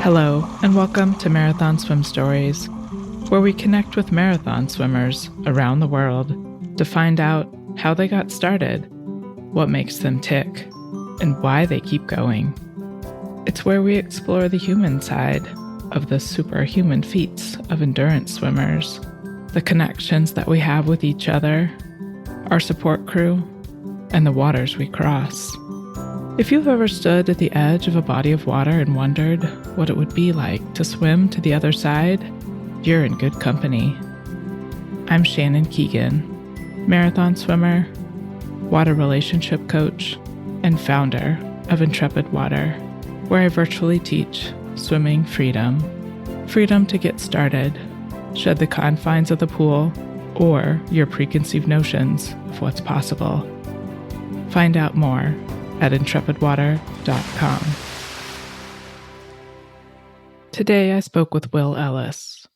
Hello, and welcome to Marathon Swim Stories, where we connect with marathon swimmers around the world to find out how they got started, what makes them tick, and why they keep going. It's where we explore the human side of the superhuman feats of endurance swimmers, the connections that we have with each other, our support crew, and the waters we cross. If you've ever stood at the edge of a body of water and wondered what it would be like to swim to the other side, you're in good company. I'm Shannon Keegan, marathon swimmer, water relationship coach, and founder of Intrepid Water, where I virtually teach swimming freedom. Freedom to get started, shed the confines of the pool, or your preconceived notions of what's possible. Find out more at intrepidwater.com. Today I spoke with Will Ellis,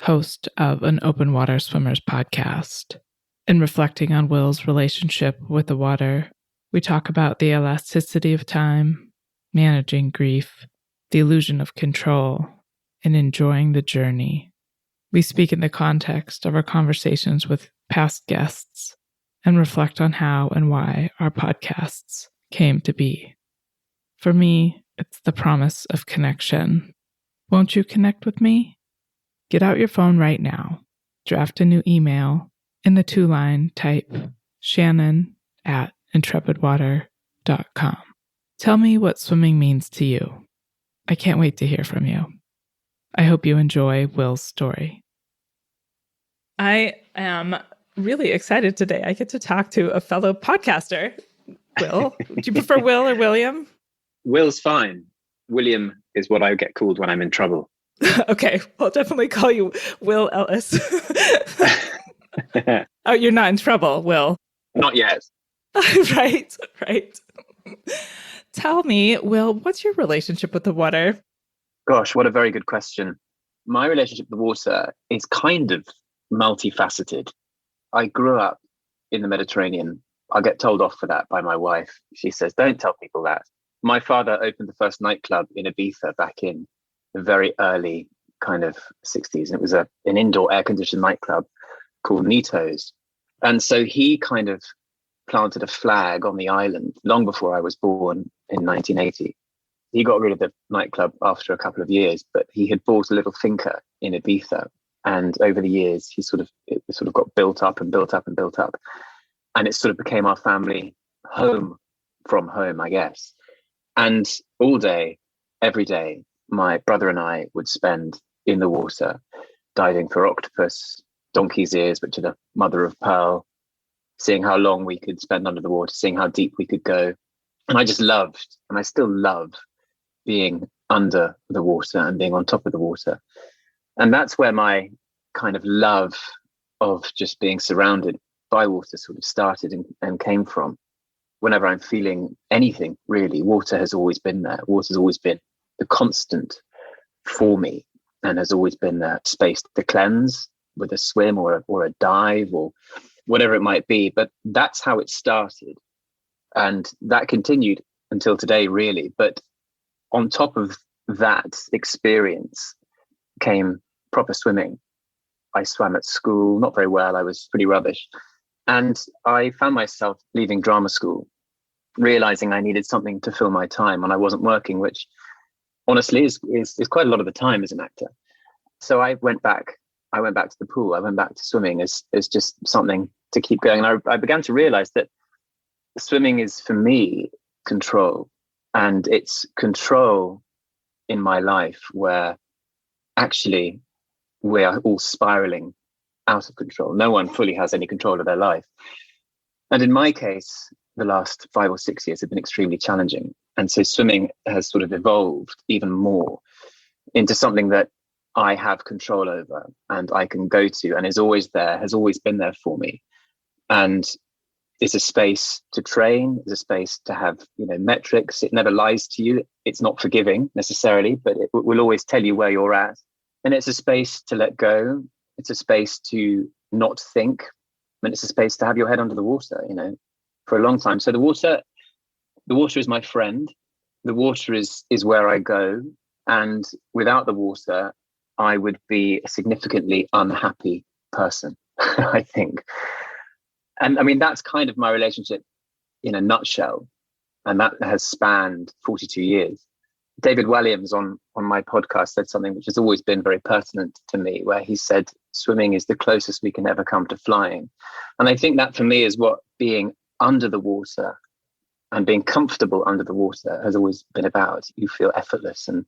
host of an Open Water Swimmers podcast. In reflecting on Will's relationship with the water, we talk about the elasticity of time, managing grief, the illusion of control, and enjoying the journey. We speak in the context of our conversations with past guests and reflect on how and why our podcasts came to be. For me, it's the promise of connection. Won't you connect with me? Get out your phone right now. Draft a new email. In the to-line, type shannon@intrepidwater.com. Tell me what swimming means to you. I can't wait to hear from you. I hope you enjoy Will's story. I am really excited today. I get to talk to a fellow podcaster. Will, do you prefer Will or William? Will's fine. William is what I get called when I'm in trouble. Okay, I'll definitely call you Will Ellis. Oh, you're not in trouble, Will? Not yet. Right. Tell me, Will, what's your relationship with the water? Gosh, what a very good question. My relationship with the water is kind of multifaceted. I grew up in the Mediterranean. I'll get told off for that by my wife. She says, don't tell people that. My father opened the first nightclub in Ibiza back in the very early kind of 60s. And it was an indoor air-conditioned nightclub called Nito's. And so he kind of planted a flag on the island long before I was born in 1980. He got rid of the nightclub after a couple of years, but he had bought a little finca in Ibiza. And over the years, it sort of got built up and built up and built up. And it sort of became our family home from home, I guess. And all day, every day, my brother and I would spend in the water, diving for octopus, donkey's ears, which are the mother of pearl, seeing how long we could spend under the water, seeing how deep we could go. And I just loved, and I still love, being under the water and being on top of the water. And that's where my kind of love of just being surrounded by water sort of started and came from. Whenever I'm feeling anything, really, water has always been there. Water's always been the constant for me and has always been that space to cleanse with a swim or a dive or whatever it might be. But that's how it started. And that continued until today, really. But on top of that experience came proper swimming. I swam at school, not very well. I was pretty rubbish. And I found myself leaving drama school, realizing I needed something to fill my time and I wasn't working, which honestly is quite a lot of the time as an actor. So I went back to the pool. I went back to swimming as just something to keep going. And I began to realize that swimming is, for me, control. And it's control in my life where actually we are all spiraling out of control. No one fully has any control of their life. And in my case, the last 5 or 6 years have been extremely challenging. And so swimming has sort of evolved even more into something that I have control over and I can go to and is always there, has always been there for me. And it's a space to train, it's a space to have, metrics. It never lies to you. It's not forgiving necessarily, but it will always tell you where you're at. And it's a space to let go. It's a space to not think. And it's a space to have your head under the water, for a long time. So the The water is my friend. The water is where I go. And without the water, I would be a significantly unhappy person, I think. And I mean, that's kind of my relationship in a nutshell. And that has spanned 42 years. David Walliams on my podcast said something which has always been very pertinent to me, where he said, swimming is the closest we can ever come to flying. And I think that for me is what being under the water and being comfortable under the water has always been about. You feel effortless and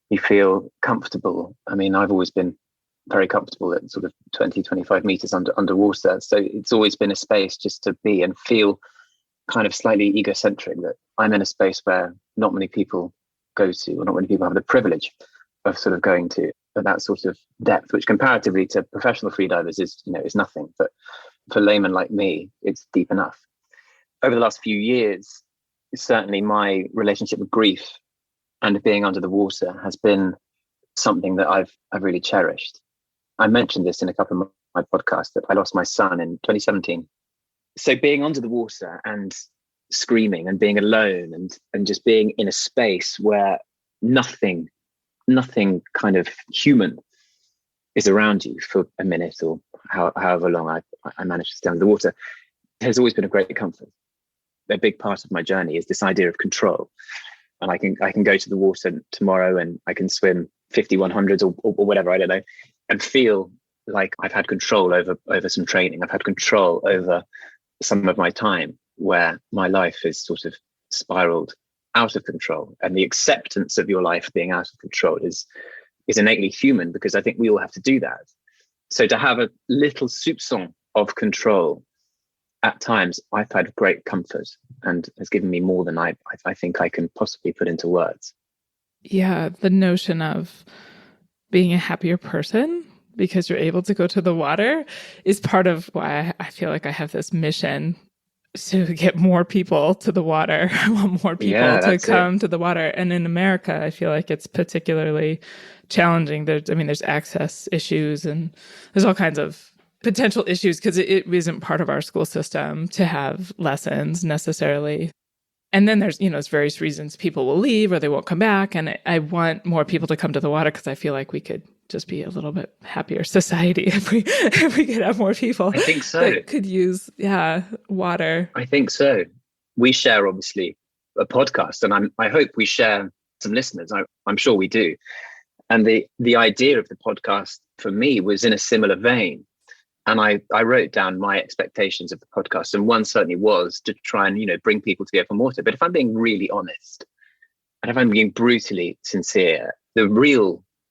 you feel comfortable. I mean, I've always been very comfortable at sort of 20, 25 meters underwater. So it's always been a space just to be and feel kind of slightly egocentric, that I'm in a space where not many people go to, or not many people have the privilege of sort of going to, at that sort of depth, which comparatively to professional freedivers is nothing. But for laymen like me, it's deep enough. Over the last few years, certainly my relationship with grief and being under the water has been something that I've really cherished. I mentioned this in a couple of my podcasts that I lost my son in 2017. So being under the water and screaming and being alone and just being in a space where nothing kind of human is around you for a minute or however long I managed to stay under the water has always been a great comfort. A big part of my journey is this idea of control. And I can go to the water tomorrow and I can swim 50, 100s or whatever, I don't know, and feel like I've had control over some training. I've had control over some of my time where my life is sort of spiraled out of control. And the acceptance of your life being out of control is innately human, because I think we all have to do that. So to have a little soupçon of control at times, I've had great comfort and has given me more than I think I can possibly put into words. Yeah, the notion of being a happier person because you're able to go to the water is part of why I feel like I have this mission to get more people to the water. I want more people to come to the water. And in America, I feel like it's particularly challenging. There's access issues and there's all kinds of potential issues because it isn't part of our school system to have lessons necessarily. And then there's various reasons people will leave or they won't come back. And I want more people to come to the water because I feel like we could just be a little bit happier society if we could have more people. I think so. That could use, water. I think so. We share obviously a podcast, and I hope we share some listeners. I'm sure we do. And the idea of the podcast for me was in a similar vein. And I wrote down my expectations of the podcast. And one certainly was to try and, bring people to the open water. But if I'm being really honest, and if I'm being brutally sincere, the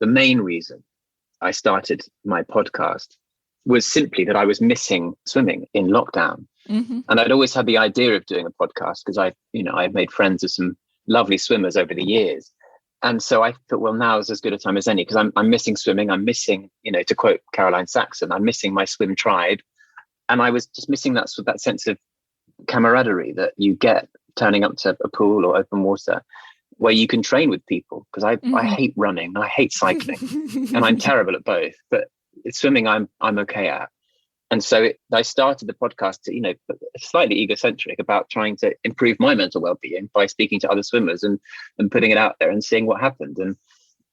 main reason I started my podcast was simply that I was missing swimming in lockdown. Mm-hmm. And I'd always had the idea of doing a podcast because I've made friends with some lovely swimmers over the years. And so I thought, well, now is as good a time as any, because I'm missing swimming. I'm missing, to quote Caroline Saxon, I'm missing my swim tribe. And I was just missing that sense of camaraderie that you get turning up to a pool or open water where you can train with people. Because I hate running and I hate cycling and I'm terrible at both. But swimming, I'm okay at. And so I started the podcast, slightly egocentric about trying to improve my mental well-being by speaking to other swimmers and putting it out there and seeing what happened. And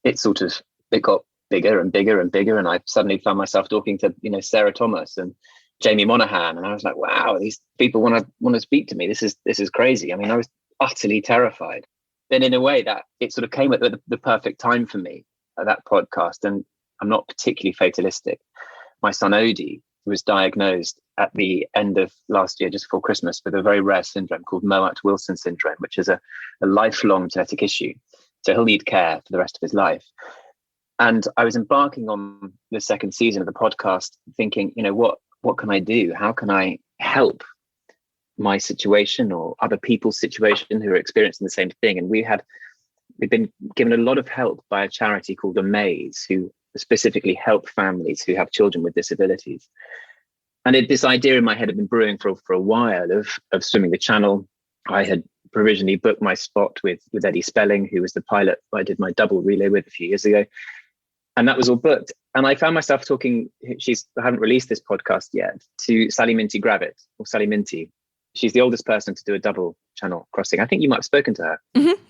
it got bigger and bigger and bigger. And I suddenly found myself talking to, Sarah Thomas and Jamie Monaghan. And I was like, wow, these people want to speak to me. This is crazy. I mean, I was utterly terrified. Then in a way that it sort of came at the perfect time for me, that podcast. And I'm not particularly fatalistic. My son Odie was diagnosed at the end of last year, just before Christmas, with a very rare syndrome called Moat-Wilson syndrome, which is a lifelong genetic issue. So he'll need care for the rest of his life. And I was embarking on the second season of the podcast thinking, what can I do? How can I help my situation or other people's situation who are experiencing the same thing? And we've been given a lot of help by a charity called Amaze, who specifically help families who have children with disabilities. And this idea in my head had been brewing for a while of swimming the channel. I had provisionally booked my spot with Eddie Spelling, who was the pilot I did my double relay with a few years ago. And that was all booked. And I found myself talking, I haven't released this podcast yet, to Sally Minty Gravett, or Sally Minty, She's the oldest person to do a double channel crossing. I think you might have spoken to her.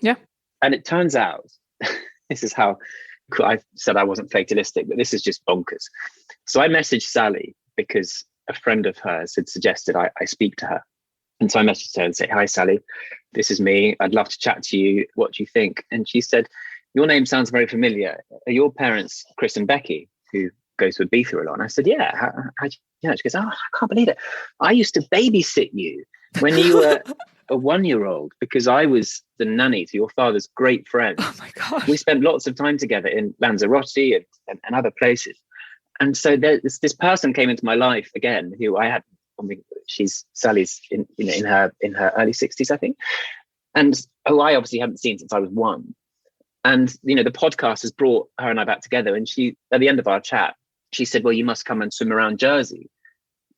Yeah. And it turns out, this is how I said I wasn't fatalistic, but this is just bonkers. So I messaged Sally because a friend of hers had suggested I speak to her. And so I messaged her and said, "Hi, Sally, this is me. I'd love to chat to you. What do you think?" And she said, "Your name sounds very familiar. Are your parents Chris and Becky, who go to Ibiza a lot?" And I said, "Yeah. How do you know?" She goes, "Oh, I can't believe it. I used to babysit you when you were a 1-year-old because I was the nanny to your father's great friend. Oh my gosh. We spent lots of time together in Lanzarote and other places." And so this person came into my life again, who I had. I mean, Sally's in her early 60s, I think, and who I obviously haven't seen since I was 1. And the podcast has brought her and I back together. And she, at the end of our chat, she said, "Well, you must come and swim around Jersey."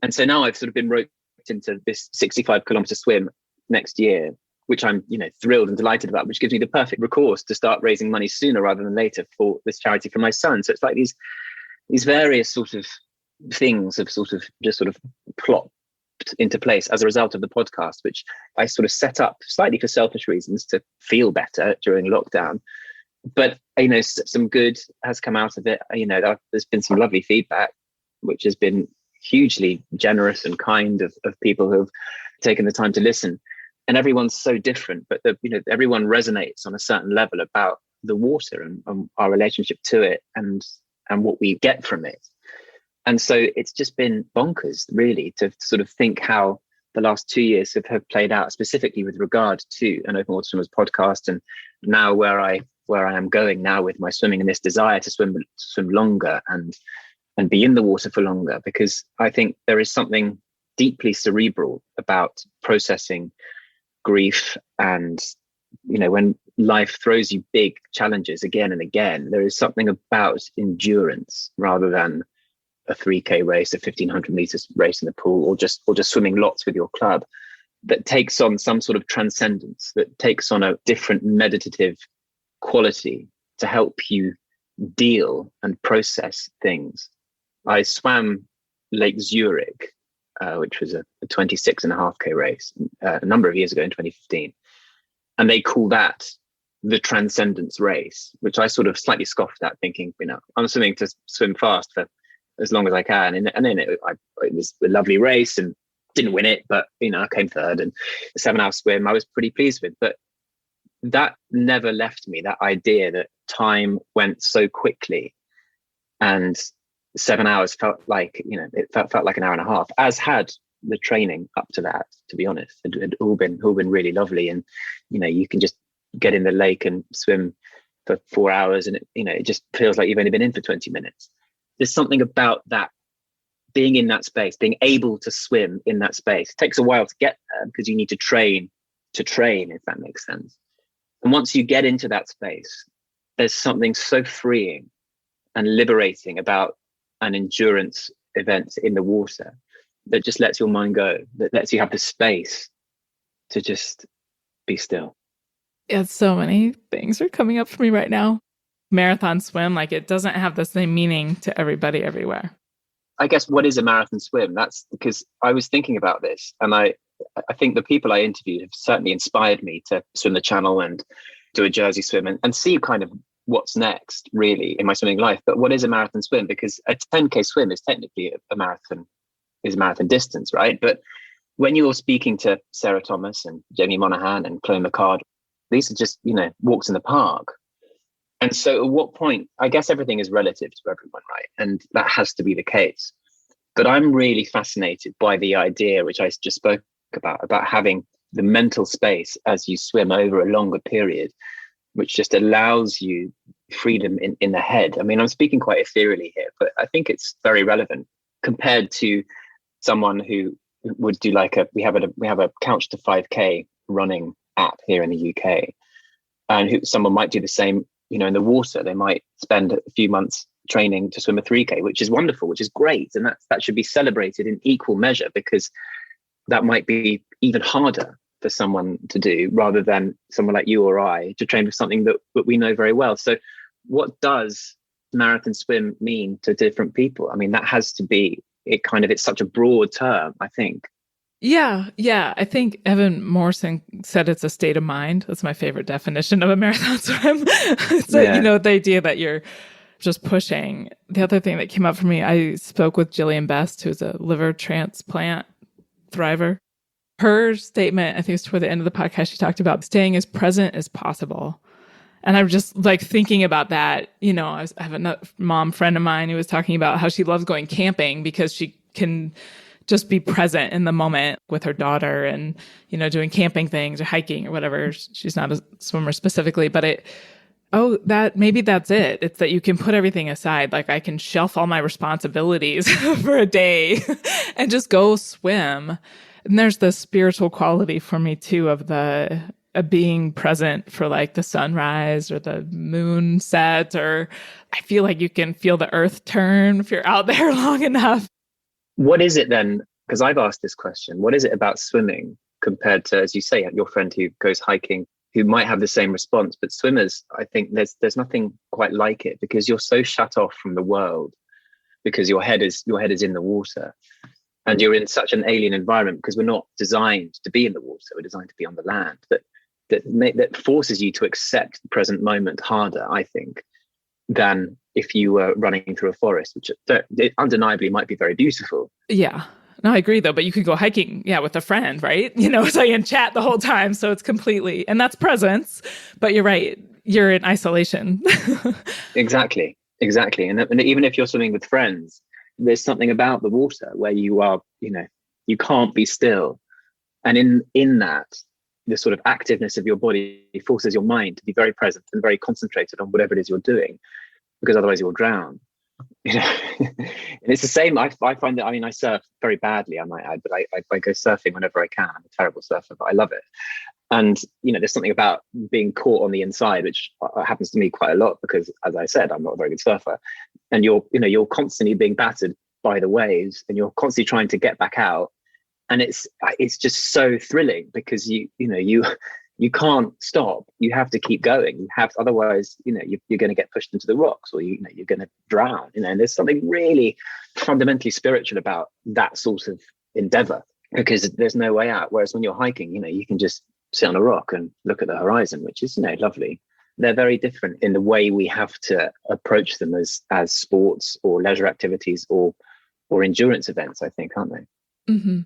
And so now I've sort of been roped into this 65-kilometer swim next year, which I'm thrilled and delighted about, which gives me the perfect recourse to start raising money sooner rather than later for this charity for my son. So it's like these various sort of things have sort of plopped into place as a result of the podcast, which I sort of set up slightly for selfish reasons to feel better during lockdown. But some good has come out of it. There's been some lovely feedback, which has been hugely generous and kind of people who have taken the time to listen. And everyone's so different, but everyone resonates on a certain level about the water and our relationship to it and what we get from it. And so it's just been bonkers, really, to sort of think how the last 2 years have played out, specifically with regard to an Open Water Swimmers podcast, and now where I am going now with my swimming and this desire to swim longer and be in the water for longer, because I think there is something deeply cerebral about processing grief. And when life throws you big challenges again and again, there is something about endurance rather than a 3K race, a 1500 meters race in the pool, or just swimming lots with your club, that takes on some sort of transcendence, that takes on a different meditative quality to help you deal and process things. I swam Lake Zurich, which was a 26.5K race a number of years ago in 2015. And they call that the transcendence race, which I sort of slightly scoffed at, thinking, I'm swimming to swim fast for as long as I can. And then it was a lovely race and didn't win it, but I came third, and the 7-hour swim I was pretty pleased with. But that never left me, that idea that time went so quickly, and 7 hours felt like, it felt like an hour and a half, as had the training up to that, to be honest. It had all been really lovely. And, you can just get in the lake and swim for 4 hours, and it just feels like you've only been in for 20 minutes. There's something about that, being in that space, being able to swim in that space. It takes a while to get there because you need to train, if that makes sense. And once you get into that space, there's something so freeing and liberating about an endurance event in the water that just lets your mind go, that lets you have the space to just be still. Yeah, so many things are coming up for me right now. Marathon swim, like, it doesn't have the same meaning to everybody everywhere. I guess, what is a marathon swim? That's because I was thinking about this, and I think the people I interviewed have certainly inspired me to swim the Channel and do a Jersey swim and see kind of what's next, really, in my swimming life. But what is a marathon swim? Because a 10K swim is technically a marathon distance, right? But when you're speaking to Sarah Thomas and Jamie Monaghan and Chloe McCard, these are just, walks in the park. And so at what point, I guess everything is relative to everyone, right? And that has to be the case. But I'm really fascinated by the idea, which I just spoke about having the mental space as you swim over a longer period, which just allows you freedom in the head. I mean, I'm speaking quite ethereally here, but I think it's very relevant compared to someone who would do we have a Couch to 5K running app here in the UK, and someone might do the same, in the water. They might spend a few months training to swim a 3K, which is wonderful, which is great. And that should be celebrated in equal measure, because that might be even harder for someone to do rather than someone like you or I to train for something that we know very well. So what does marathon swim mean to different people? I mean, that has to be it's such a broad term, I think. Yeah. I think Evan Morrison said it's a state of mind. That's my favorite definition of a marathon swim. So, Yeah. the idea that you're just pushing. The other thing that came up for me, I spoke with Jillian Best, who's a liver transplant thriver. Her statement, I think it was toward the end of the podcast, she talked about staying as present as possible. And I'm just like thinking about that. I have a mom friend of mine who was talking about how she loves going camping because she can just be present in the moment with her daughter and, doing camping things or hiking or whatever. She's not a swimmer specifically, but maybe that's it. It's that you can put everything aside. Like I can shelf all my responsibilities for a day and just go swim. And there's the spiritual quality for me too of being present for like the sunrise or the moon set, or I feel like you can feel the earth turn if you're out there long enough. What is it then? Because I've asked this question. What is it about swimming compared to, as you say, your friend who goes hiking, who might have the same response? But swimmers, I think there's nothing quite like it because you're so shut off from the world because your head is in the water. And you're in such an alien environment because we're not designed to be in the water. We're designed to be on the land. That forces you to accept the present moment harder, I think, than if you were running through a forest, which it undeniably might be very beautiful. Yeah. No, I agree though, but you could go hiking, with a friend, right? So you can chat the whole time. So it's and that's presence, but you're right. You're in isolation. Exactly. And even if you're swimming with friends, there's something about the water where you are, you can't be still. And in that, the sort of activeness of your body forces your mind to be very present and very concentrated on whatever it is you're doing, because otherwise you'll drown. And it's the same. I find that, I surf very badly, I might add, but I go surfing whenever I can. I'm a terrible surfer, but I love it. And, there's something about being caught on the inside, which happens to me quite a lot because, as I said, I'm not a very good surfer. And you're constantly being battered by the waves and you're constantly trying to get back out. And it's just so thrilling because you can't stop. You have to keep going. Otherwise, you're going to get pushed into the rocks or you're going to drown. And there's something really fundamentally spiritual about that sort of endeavor because there's no way out. Whereas when you're hiking, you can just sit on a rock and look at the horizon, which is lovely. They're very different in the way we have to approach them as sports or leisure activities or endurance events, I think, aren't they? Mm-hmm.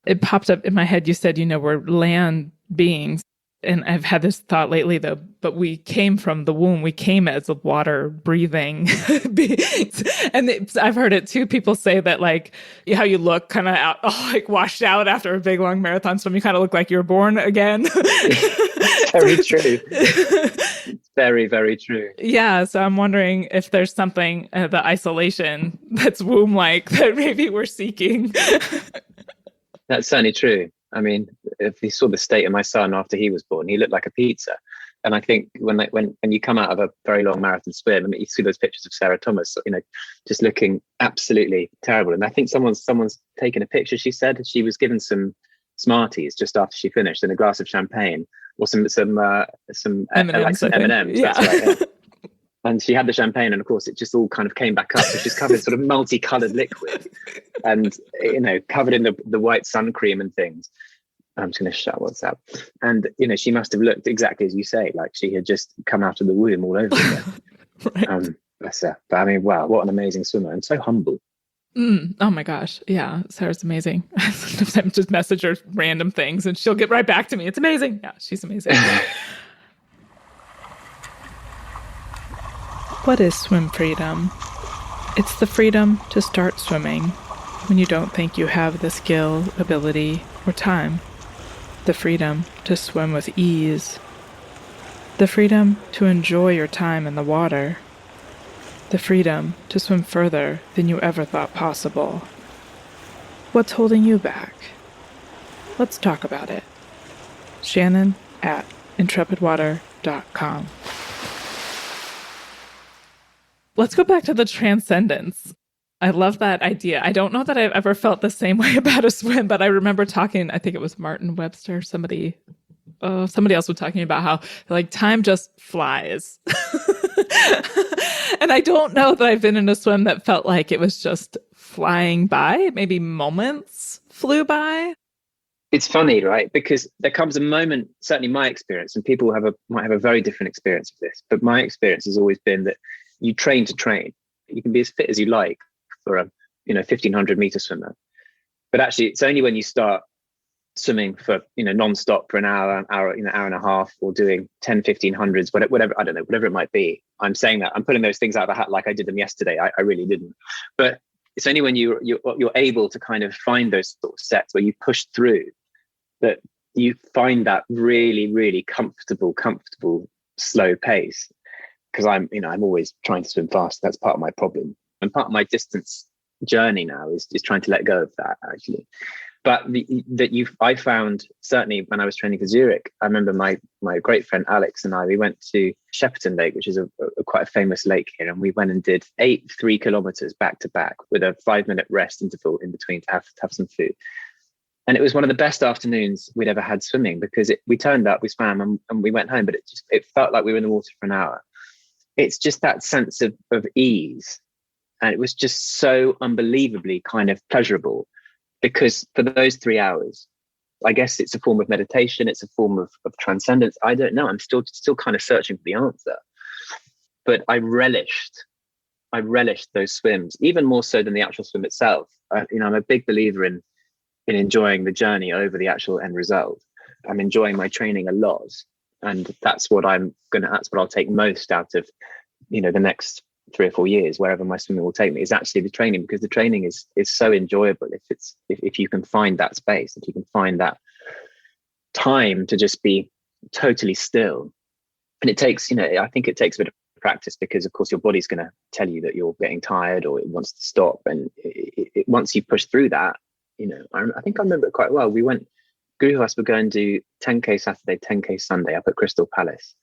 It popped up in my head. You said, we're land beings. And I've had this thought lately, though, but we came from the womb. We came as water breathing beings. And I've heard it too. People say that like how you look kind of out, washed out after a big long marathon swim. You kind of look like you're born again. Very true. It's very, very true. Yeah. So I'm wondering if there's something, the isolation that's womb-like that maybe we're seeking. That's certainly true. If you saw the state of my son after he was born, he looked like a pizza. And I think when you come out of a very long marathon swim, you see those pictures of Sarah Thomas, just looking absolutely terrible. And I think someone's taken a picture. She said she was given some Smarties just after she finished and a glass of champagne or some M&Ms. Yeah. That's right, yeah. And she had the champagne, and of course, it just all kind of came back up. So she's covered in sort of multicolored liquid, and covered in the white sun cream and things. I'm just going to shut WhatsApp. And she must have looked exactly as you say, like she had just come out of the womb all over again. Right. Bless her. But wow, what an amazing swimmer and so humble. Oh my gosh. Yeah. Sarah's amazing. Sometimes just message her random things and she'll get right back to me. It's amazing. Yeah, she's amazing. What is swim freedom? It's the freedom to start swimming when you don't think you have the skill, ability, or time. The freedom to swim with ease. The freedom to enjoy your time in the water. The freedom to swim further than you ever thought possible. What's holding you back? Let's talk about it. Shannon at intrepidwater.com. Let's go back to the transcendence. I love that idea. I don't know that I've ever felt the same way about a swim, but I remember talking, I think it was Martin Webster, somebody else was talking about how like time just flies. And I don't know that I've been in a swim that felt like it was just flying by. Maybe moments flew by. It's funny, right? Because there comes a moment, certainly my experience, and people might have a very different experience of this, but my experience has always been that you train to train. You can be as fit as you like for a 1,500-meter swimmer, but actually it's only when you start swimming for non-stop for an hour and a half, or doing 10 1500s, whatever, I don't know, whatever it might be. I'm saying that I'm pulling those things out of the hat like I did them yesterday. I really didn't. But it's only when you're able to kind of find those sort of sets where you push through, that you find that really, really comfortable slow pace. Because I'm always trying to swim fast. That's part of my problem, and part of my distance journey now is trying to let go of that, actually. But I found, certainly when I was training for Zurich, I remember my great friend Alex and we went to Shepperton Lake, which is a quite a famous lake here, and we went and did 8 3-kilometers back to back with a 5-minute rest interval in between to have some food. And it was one of the best afternoons we'd ever had swimming, because we turned up, we swam, and we went home, but it felt like we were in the water for an hour. It's just that sense of ease. And it was just so unbelievably kind of pleasurable, because for those 3 hours, I guess it's a form of meditation. It's a form of transcendence. I don't know. I'm still kind of searching for the answer, but I relished those swims, even more so than the actual swim itself. I'm a big believer in enjoying the journey over the actual end result. I'm enjoying my training a lot, and that's what I'll take most out of the next 3 or 4 years, wherever my swimming will take me, is actually the training, because the training is so enjoyable if you can find that space, if you can find that time to just be totally still. And it takes, I think it takes a bit of practice, because of course your body's going to tell you that you're getting tired or it wants to stop, and once you push through that, I think I remember it quite well. Group of us were going to do 10k Saturday, 10k Sunday up at Crystal Palace,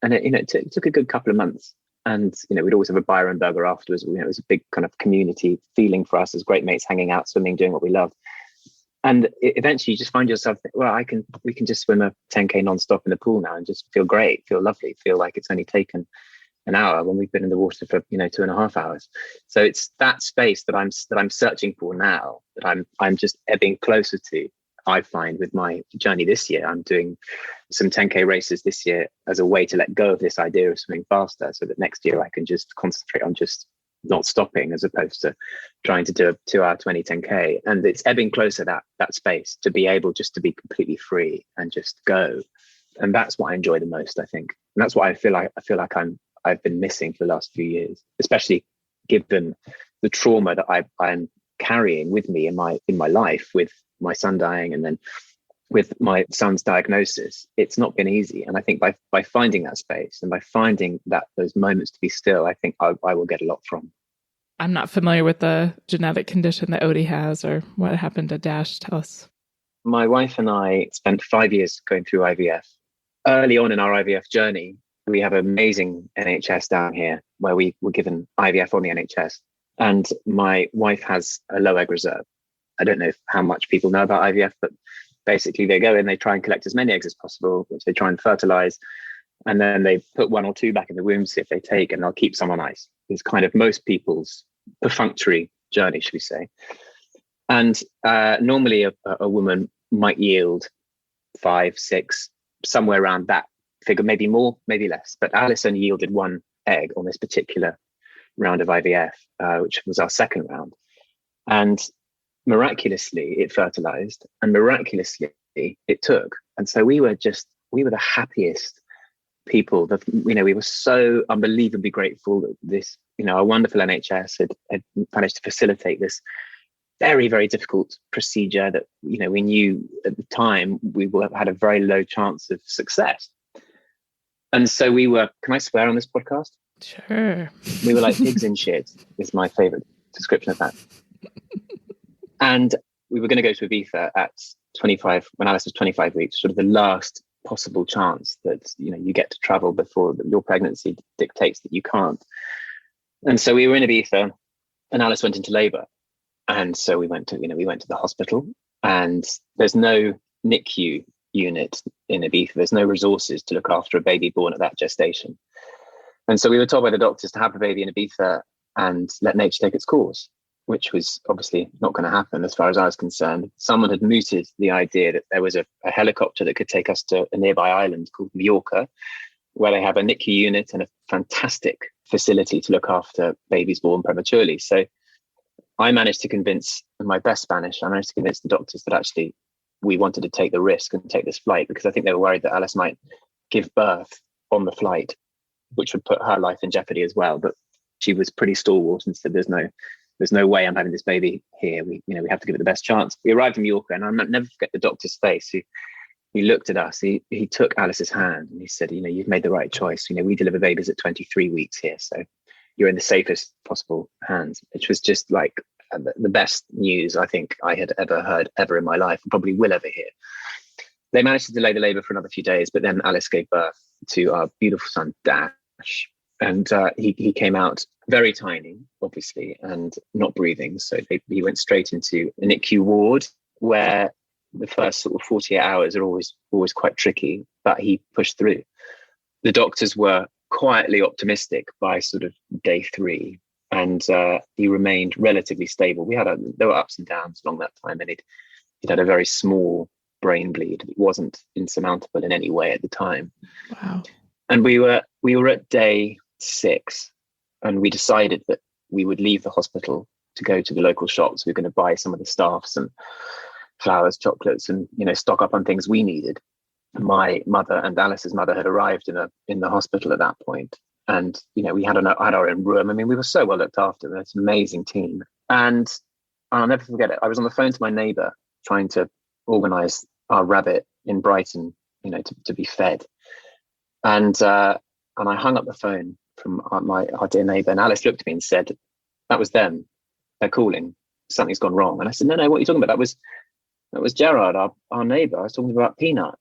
and it took a good couple of months. And we'd always have a Byron burger afterwards. It was a big kind of community feeling for us as great mates, hanging out, swimming, doing what we loved. And eventually you just find yourself, we can just swim a 10k non-stop in the pool now and just feel great, feel lovely, feel like it's only taken an hour when we've been in the water for 2.5 hours. So it's that space that I'm searching for now, that I'm just ebbing closer to. I find with my journey this year, I'm doing some 10k races this year as a way to let go of this idea of swimming faster, so that next year I can just concentrate on just not stopping, as opposed to trying to do a 2-hour 20 10k. And it's ebbing closer that space to be able just to be completely free and just go. And that's what I enjoy the most, I think. And that's what I feel like I've been missing for the last few years, especially given the trauma that I'm carrying with me in my life, with my son dying, and then with my son's diagnosis. It's not been easy. And I think by finding that space and by finding those moments to be still, I think I will get a lot from. I'm not familiar with the genetic condition that Odie has, or what happened to Dash. Tell us. My wife and I spent 5 years going through IVF. Early on in our IVF journey, we have an amazing NHS down here where we were given IVF on the NHS. And my wife has a low egg reserve. I don't know how much people know about IVF, but basically they go in, they try and collect as many eggs as possible, which they try and fertilize. And then they put 1 or 2 back in the womb, see if they take, and they'll keep some on ice. It's kind of most people's perfunctory journey, should we say. And normally a woman might yield 5, 6, somewhere around that figure, maybe more, maybe less. But Alice only yielded 1 egg on this particular round of IVF, which was our second round. And miraculously, it fertilized, and miraculously, it took. And so we were the happiest people. We were so unbelievably grateful that this, our wonderful NHS had managed to facilitate this very, very difficult procedure that, we knew at the time we had a very low chance of success. And so we were, can I swear on this podcast? Sure. We were like pigs in shit, is my favorite description of that. And we were going to go to Ibiza at 25, when Alice was 25 weeks, sort of the last possible chance that, you get to travel before your pregnancy dictates that you can't. And so we were in Ibiza, and Alice went into labor. And so we went to the hospital, and there's no NICU unit in Ibiza. There's no resources to look after a baby born at that gestation. And so we were told by the doctors to have the baby in Ibiza and let nature take its course, which was obviously not going to happen as far as I was concerned. Someone had mooted the idea that there was a helicopter that could take us to a nearby island called Mallorca, where they have a NICU unit and a fantastic facility to look after babies born prematurely. So I managed to convince, in my best Spanish, the doctors that actually we wanted to take the risk and take this flight, because I think they were worried that Alice might give birth on the flight, which would put her life in jeopardy as well. But she was pretty stalwart and said, there's no way I'm having this baby here. We have to give it the best chance. We arrived in Mallorca, and I'll never forget the doctor's face. He looked at us. He took Alice's hand and he said, you've made the right choice. We deliver babies at 23 weeks here, so you're in the safest possible hands, which was just like the best news I think I had ever heard ever in my life, and probably will ever hear. They managed to delay the labour for another few days, but then Alice gave birth to our beautiful son, Dash. And he came out very tiny, obviously, and not breathing. So he went straight into a NICU ward, where the first sort of 48 hours are always quite tricky, but he pushed through. The doctors were quietly optimistic by sort of day 3, and he remained relatively stable. There were ups and downs along that time, and he'd had a very small brain bleed. It wasn't insurmountable in any way at the time. Wow. And we were at day 6, and we decided that we would leave the hospital to go to the local shops. We were going to buy some of the staff some flowers, chocolates, and stock up on things we needed. My mother and Alice's mother had arrived in the hospital at that point, and we had our own room. I mean, we were so well looked after. We had this amazing team, and I'll never forget it. I was on the phone to my neighbour trying to organise our rabbit in Brighton, to be fed, and I hung up the phone from our dear neighbour, and Alice looked at me and said, "That was them. They're calling. Something's gone wrong." And I said, "No, what are you talking about? That was Gerard, our neighbour. I was talking about Peanut,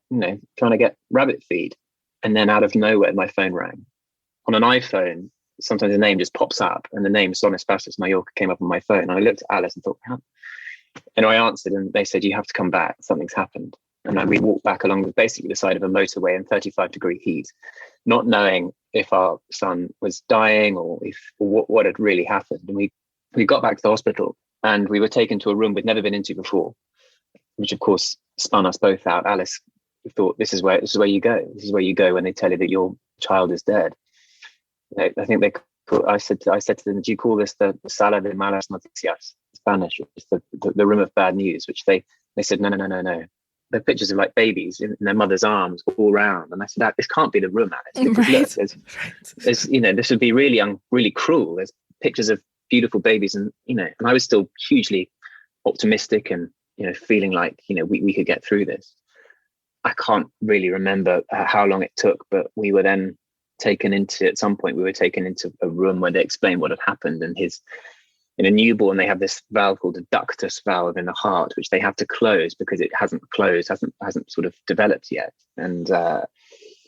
trying to get rabbit feed." And then out of nowhere, my phone rang. On an iPhone, sometimes the name just pops up, and the name Son Espacios Mallorca came up on my phone. And I looked at Alice and thought, and I answered, and they said, "You have to come back. Something's happened." And then we walked back along basically the side of a motorway in 35-degree heat, not knowing if our son was dying or what had really happened. And we got back to the hospital, and we were taken to a room we'd never been into before, which of course spun us both out. Alice thought, this is where you go. This is where you go when they tell you that your child is dead. I think I said to them, "Do you call this the sala de malas noticias?" Spanish, which is the room of bad news, which they said, no. They're pictures of like babies in their mother's arms all around. And I said, "This can't be the room, Alice. Because right. Look, there's this would be really cruel. There's pictures of beautiful babies, and and I was still hugely optimistic and feeling like we could get through this." I can't really remember how long it took, but we were then at some point we were taken into a room where they explained what had happened. And in a newborn, they have this valve called a ductus valve in the heart, which they have to close because it hasn't sort of developed yet. And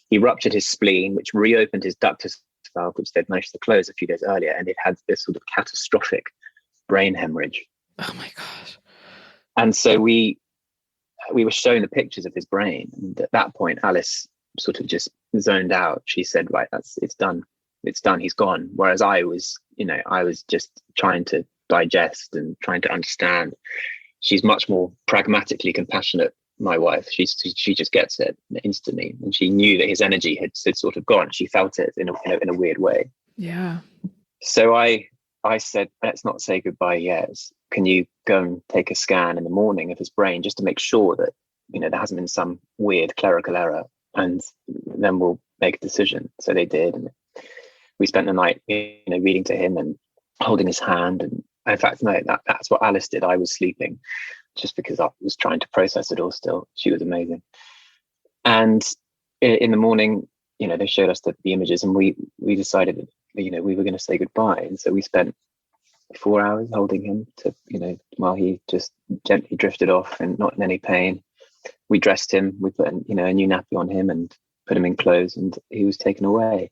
he ruptured his spleen, which reopened his ductus valve, which they'd managed to close a few days earlier. And it had this sort of catastrophic brain hemorrhage. Oh my gosh. And so we were shown the pictures of his brain. And at that point, Alice sort of just zoned out. She said, "Right, it's done. It's done. He's gone." Whereas I was just trying to digest and trying to understand. She's much more pragmatically compassionate, my wife. She just gets it instantly, and she knew that his energy had sort of gone. She felt it in a weird way. Yeah. So I said, "Let's not say goodbye yet. Can you go and take a scan in the morning of his brain just to make sure that there hasn't been some weird clerical error, and then we'll make a decision." So they did, and we spent the night reading to him and holding his hand. And in fact, no, that's what Alice did. I was sleeping just because I was trying to process it all still. She was amazing. And in the morning, they showed us the images, and we decided that we were going to say goodbye. And so we spent 4 hours holding him to while he just gently drifted off and not in any pain. We dressed him, we put a new nappy on him and put him in clothes, and he was taken away.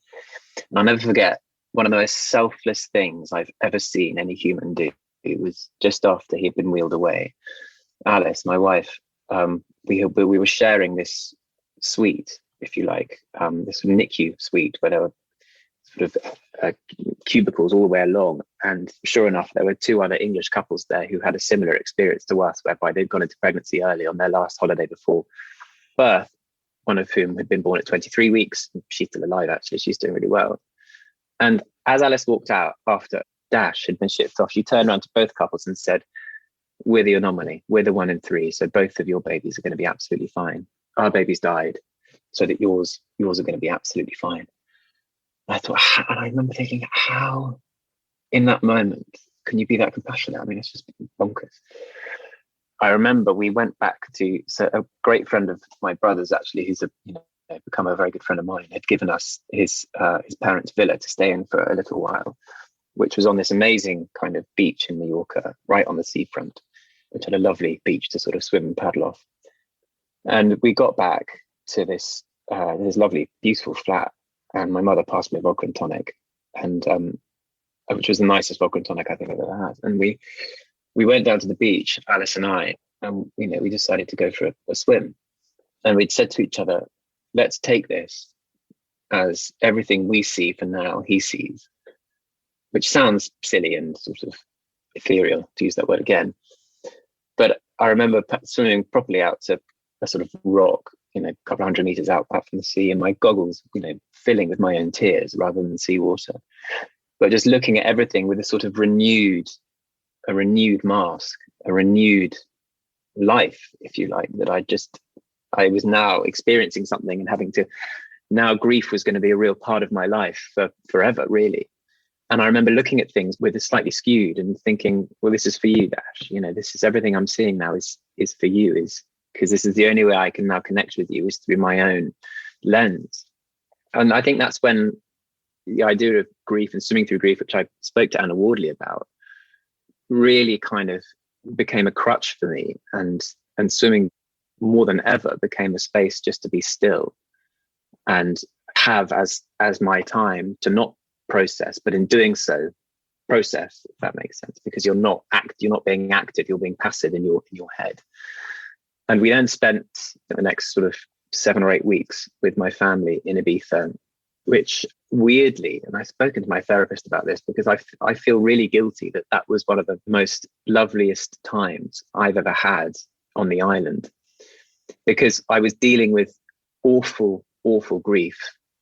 And I'll never forget, one of the most selfless things I've ever seen any human do. It was just after he'd been wheeled away. Alice, my wife, we were sharing this suite, if you like, this NICU suite where there were sort of cubicles all the way along. And sure enough, there were 2 other English couples there who had a similar experience to us, whereby they'd gone into pregnancy early on their last holiday before birth, one of whom had been born at 23 weeks. She's still alive, actually. She's doing really well. And as Alice walked out after Dash had been shipped off, she turned around to both couples and said, "We're the anomaly. We're the 1 in 3. So both of your babies are going to be absolutely fine. Our babies died so that yours are going to be absolutely fine." I thought, and I remember thinking, how in that moment can you be that compassionate? I mean, it's just bonkers. I remember we went back to, so a great friend of my brother's, actually, who's become a very good friend of mine, had given us his parents' villa to stay in for a little while, which was on this amazing kind of beach in Mallorca, right on the seafront, which had a lovely beach to sort of swim and paddle off. And we got back to this lovely, beautiful flat, and my mother passed me a vodka and tonic, and which was the nicest vodka and tonic I think I've ever had. And we went down to the beach, Alice and I, and we decided to go for a swim. And we'd said to each other, let's take this as everything we see for now, he sees, which sounds silly and sort of ethereal, to use that word again. But I remember swimming properly out to a sort of rock, a couple of 100 meters out from the sea, and my goggles, filling with my own tears rather than seawater. But just looking at everything with a sort of renewed mask, a renewed life, if you like, that I was now experiencing something and having to, now grief was going to be a real part of my life for forever, really. And I remember looking at things with a slightly skewed and thinking, well, this is for you, Dash. This is everything I'm seeing now is for you, is because this is the only way I can now connect with you, is through my own lens. And I think that's when the idea of grief and swimming through grief, which I spoke to Anna Wardley about, really kind of became a crutch for me. And swimming more than ever became a space just to be still and have as my time to not process, but in doing so, process, if that makes sense, because you're not being active, you're being passive in your head. And we then spent the next sort of 7 or 8 weeks with my family in Ibiza, which weirdly, and I've spoken to my therapist about this, because I feel really guilty that was one of the most loveliest times I've ever had on the island, because I was dealing with awful, awful grief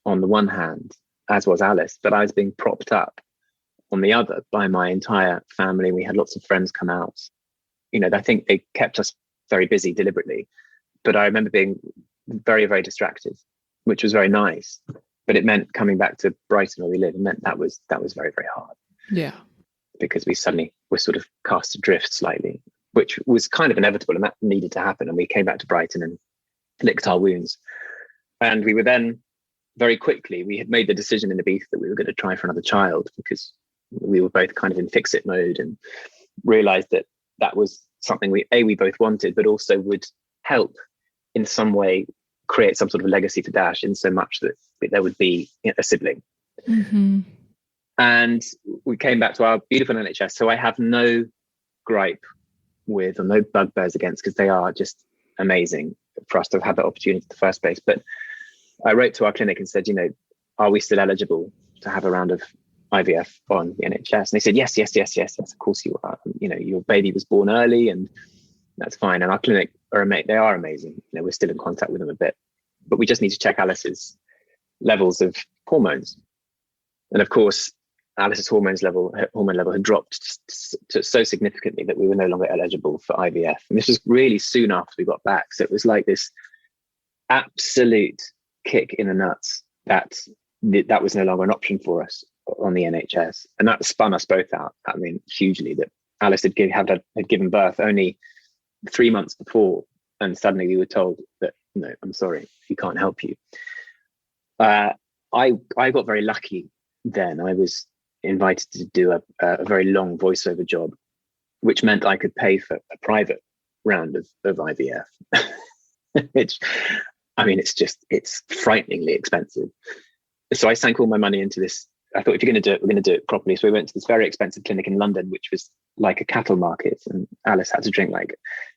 on the one hand, as was Alice, but I was being propped up on the other by my entire family. We had lots of friends come out. I think they kept us very busy deliberately, but I remember being very, very distracted, which was very nice. But it meant coming back to Brighton, where we live, it meant that was very, very hard. Yeah. Because we suddenly were sort of cast adrift slightly, which was kind of inevitable, and that needed to happen. And we came back to Brighton and licked our wounds. And we were then, very quickly, we had made the decision in Ibiza that we were going to try for another child, because we were both kind of in fix-it mode, and realized that was something we both wanted, but also would help in some way create some sort of legacy for Dash, in so much that there would be a sibling. Mm-hmm. And we came back to our beautiful NHS. So I have no gripe with, or no bugbears against, because they are just amazing for us to have had that opportunity in the first place. But I wrote to our clinic and said, are we still eligible to have a round of IVF on the NHS? And they said, yes, of course you are. Your baby was born early, and that's fine. And our clinic they are amazing. We're still in contact with them a bit, but we just need to check Alice's levels of hormones. And of course, Alice's hormone level had dropped so significantly that we were no longer eligible for IVF. And this was really soon after we got back. So it was like this absolute kick in the nuts that was no longer an option for us on the NHS. And that spun us both out, hugely, that Alice had given birth only 3 months before, and suddenly we were told that, no, I'm sorry, we can't help you. I got very lucky then. I was invited to do a very long voiceover job, which meant I could pay for a private round of IVF, which, it's frighteningly expensive. So I sank all my money into this. I thought, if you're going to do it, we're going to do it properly. So we went to this very expensive clinic in London, which was like a cattle market. And Alice had to drink like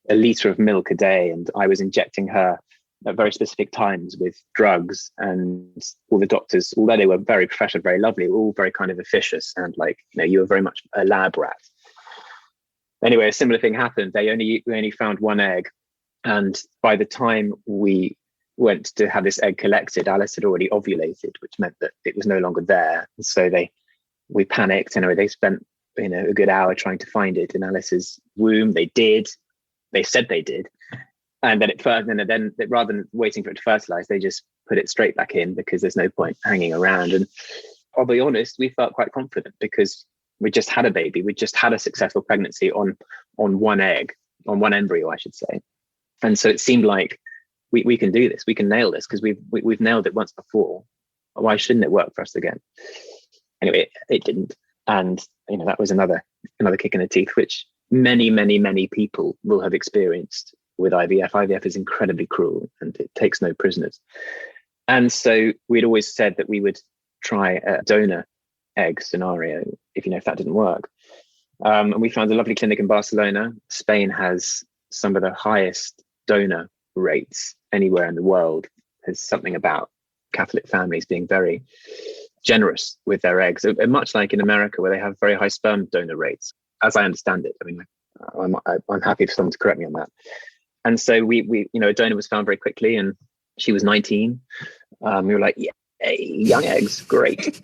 a litre of milk a day. And I was injecting her at very specific times with drugs, and all the doctors, although they were very professional, very lovely, were all very kind of officious, and like, you were very much a lab rat. Anyway, a similar thing happened. We only found one egg, and by the time we went to have this egg collected, Alice had already ovulated, which meant that it was no longer there. And so we panicked. Anyway, they spent a good hour trying to find it in Alice's womb. They said they did. And then rather than waiting for it to fertilize, they just put it straight back in, because there's no point hanging around. And I'll be honest, we felt quite confident because we just had a baby. We just had a successful pregnancy on one egg, on one embryo, I should say. And so it seemed like we can do this. We can nail this because we've nailed it once before. Why shouldn't it work for us again? Anyway, it didn't. And that was another kick in the teeth, which many, many, many people will have experienced with IVF. IVF is incredibly cruel and it takes no prisoners. And so we'd always said that we would try a donor egg scenario if that didn't work. And we found a lovely clinic in Barcelona. Spain has some of the highest donor rates anywhere in the world. There's something about Catholic families being very generous with their eggs, much like in America, where they have very high sperm donor rates, as I understand it. I mean, I'm happy for someone to correct me on that. And so we a donor was found very quickly, and she was 19. We were like, yeah, young eggs, great.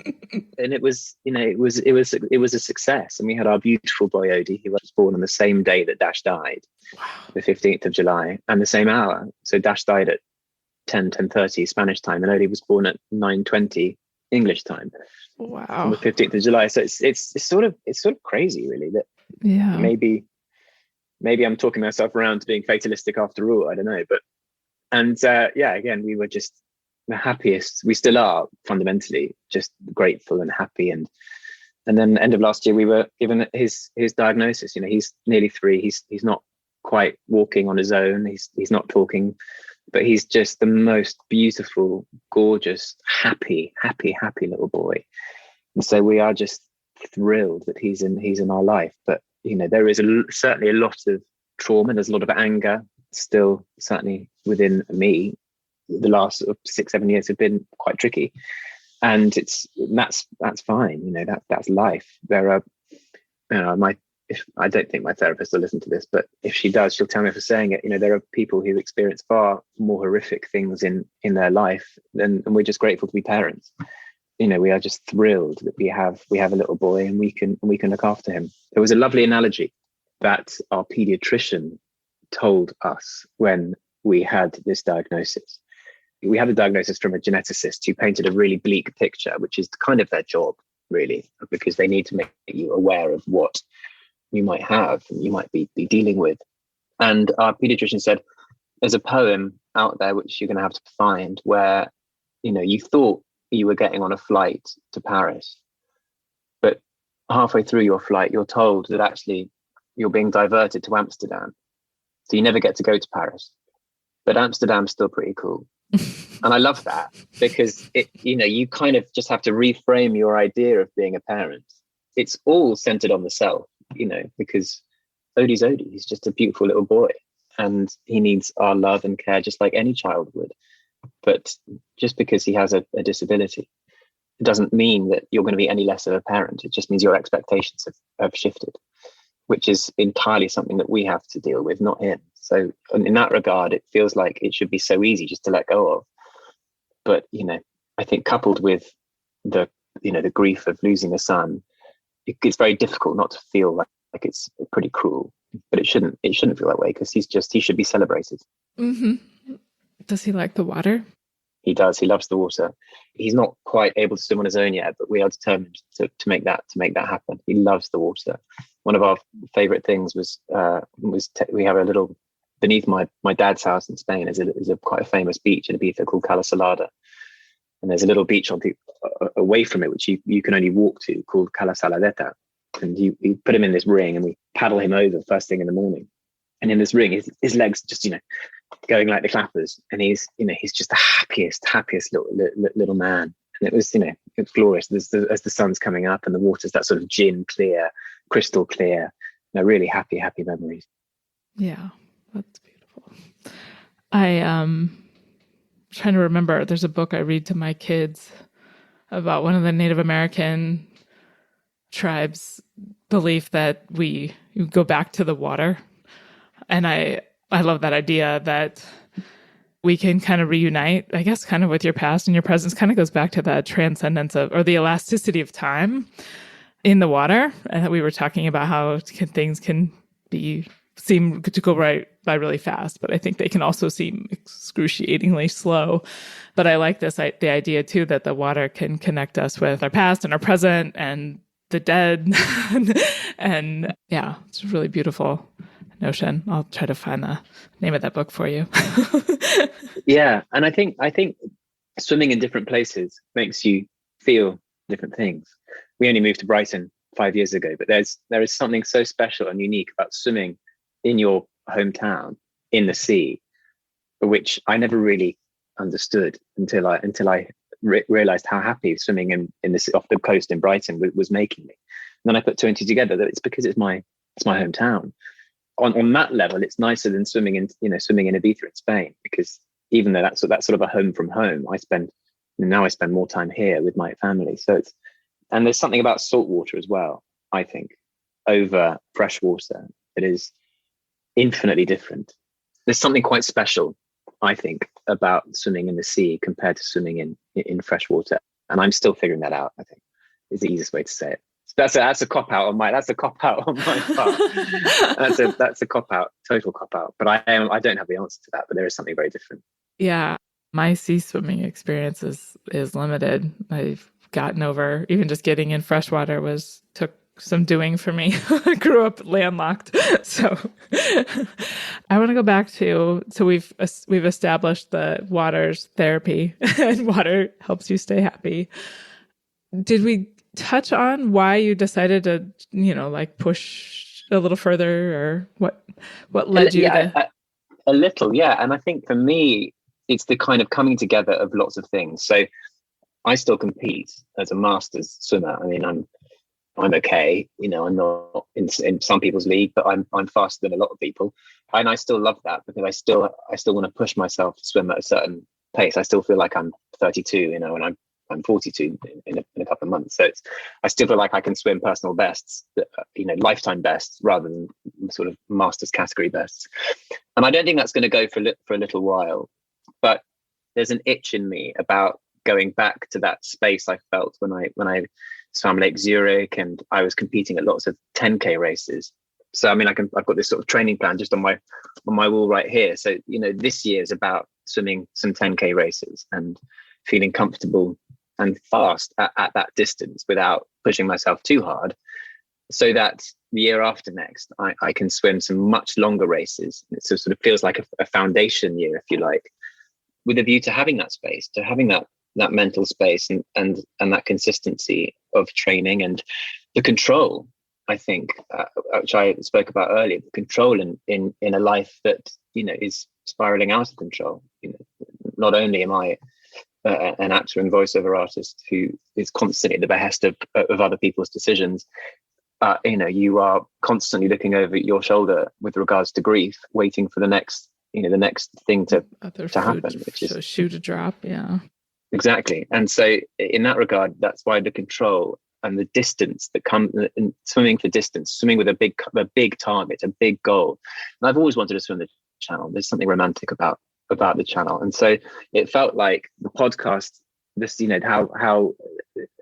And it was a success. And we had our beautiful boy Odie, who was born on the same day that Dash died, the 15th of July, and the same hour. So Dash died at 10:30 Spanish time, and Odie was born at 9:20 English time. Wow. On the 15th of July. So it's sort of crazy, really, that maybe I'm talking myself around to being fatalistic after all. I don't know. But again, we were just the happiest. We still are fundamentally just grateful and happy. And then end of last year, we were given his diagnosis. He's nearly 3. He's not quite walking on his own. He's not talking, but he's just the most beautiful, gorgeous, happy little boy. And so we are just thrilled that he's in our life. But there is certainly a lot of trauma. There's a lot of anger still, certainly within me. The last 6-7 years have been quite tricky, and that's fine. That's life. There are, I don't think my therapist will listen to this, but if she does, she'll tell me for saying it. There are people who experience far more horrific things in their life, and we're just grateful to be parents. We are just thrilled that we have a little boy, and we can look after him. There was a lovely analogy that our pediatrician told us when we had this diagnosis. We had the diagnosis from a geneticist who painted a really bleak picture, which is kind of their job, really, because they need to make you aware of what you might have and you might be dealing with. And our pediatrician said, there's a poem out there which you're going to have to find where, you thought you were getting on a flight to Paris, but halfway through your flight, you're told that actually you're being diverted to Amsterdam. So you never get to go to Paris, but Amsterdam's still pretty cool. And I love that because you kind of just have to reframe your idea of being a parent. It's all centered on the self, because Odie's Odie. He's just a beautiful little boy, and he needs our love and care just like any child would. But just because he has a disability, it doesn't mean that you're going to be any less of a parent. It just means your expectations have shifted, which is entirely something that we have to deal with, not him. So in that regard, it feels like it should be so easy just to let go of. But, I think coupled with the grief of losing a son, it's very difficult not to feel like it's pretty cruel. But it shouldn't feel that way, because he should be celebrated. Mm-hmm. Does he like the water? He does. He loves the water. He's not quite able to swim on his own yet, but we are determined to make that happen. He loves the water. One of our favorite things was we have a little, beneath my dad's house in Spain is a quite a famous beach in Ibiza called Cala Salada, and there's a little beach away from it which you can only walk to called Cala Saladeta, and you put him in this ring and we paddle him over first thing in the morning, and in this ring his legs just going like the clappers, and he's just the happiest little man. And it was glorious as the sun's coming up and the water's that sort of gin clear, crystal clear. Really happy memories. Yeah, that's beautiful. I trying to remember, there's a book I read to my kids about one of the Native American tribes' belief that we go back to the water. And I love that idea that we can kind of reunite, I guess, kind of with your past and your presence. Kind of goes back to that transcendence of, or the elasticity of time in the water. And we were talking about how things can seem to go right by really fast, but I think they can also seem excruciatingly slow. But I like the idea too, that the water can connect us with our past and our present and the dead. And yeah, it's a really beautiful notion. I'll try to find the name of that book for you. Yeah. And I think swimming in different places makes you feel different things. We only moved to Brighton 5 years ago, but there is something so special and unique about swimming in your hometown in the sea, which I never really understood until I realized how happy swimming in this off the coast in Brighton was making me. And then I put two and two together, that it's because it's my hometown. On that level, it's nicer than swimming in Ibiza in Spain, because even though that's sort of a home from home, I spend more time here with my family. So and there's something about salt water as well, I think, over fresh water that is infinitely different. There's something quite special, I think, about swimming in the sea compared to swimming in fresh water. And I'm still figuring that out, I think, is the easiest way to say it. That's a cop out on my part. That's a cop out, total cop out. But I don't have the answer to that, but there is something very different. Yeah. My sea swimming experience is limited. I've gotten over, even just getting in freshwater took some doing for me. I grew up landlocked. So I want to go back to, so we've established the water's therapy and water helps you stay happy. Did we touch on why you decided to, push a little further, or what led you to? A little, yeah. And I think for me, it's the kind of coming together of lots of things. So I still compete as a masters swimmer. I mean, I'm okay. I'm not in some people's league, but I'm faster than a lot of people, and I still love that because I still want to push myself to swim at a certain pace. I still feel like I'm 32, and I'm 42 in a couple of months. So I still feel like I can swim personal bests, lifetime bests rather than sort of masters category bests. And I don't think that's going to go for a little while, but there's an itch in me about going back to that space I felt when I swam Lake Zurich, and I was competing at lots of 10K races. So I mean, I've got this sort of training plan just on my wall right here. So this year is about swimming some 10K races and feeling comfortable and fast at that distance without pushing myself too hard, so that the year after next I can swim some much longer races. It sort of feels like a foundation year, if you like, with a view to having that space, to having that mental space and that consistency of training and the control, I think, which I spoke about earlier, the control in a life that is spiraling out of control. Not only am I an actor and voiceover artist who is constantly at the behest of other people's decisions, you are constantly looking over your shoulder with regards to grief, waiting for the next thing to happen, which is shoe to drop. Yeah, exactly. And so in that regard, that's why the control and the distance that comes in swimming for distance, swimming with a big target, a big goal. And I've always wanted to swim the channel. There's something romantic about the channel. And so it felt like the podcast, this,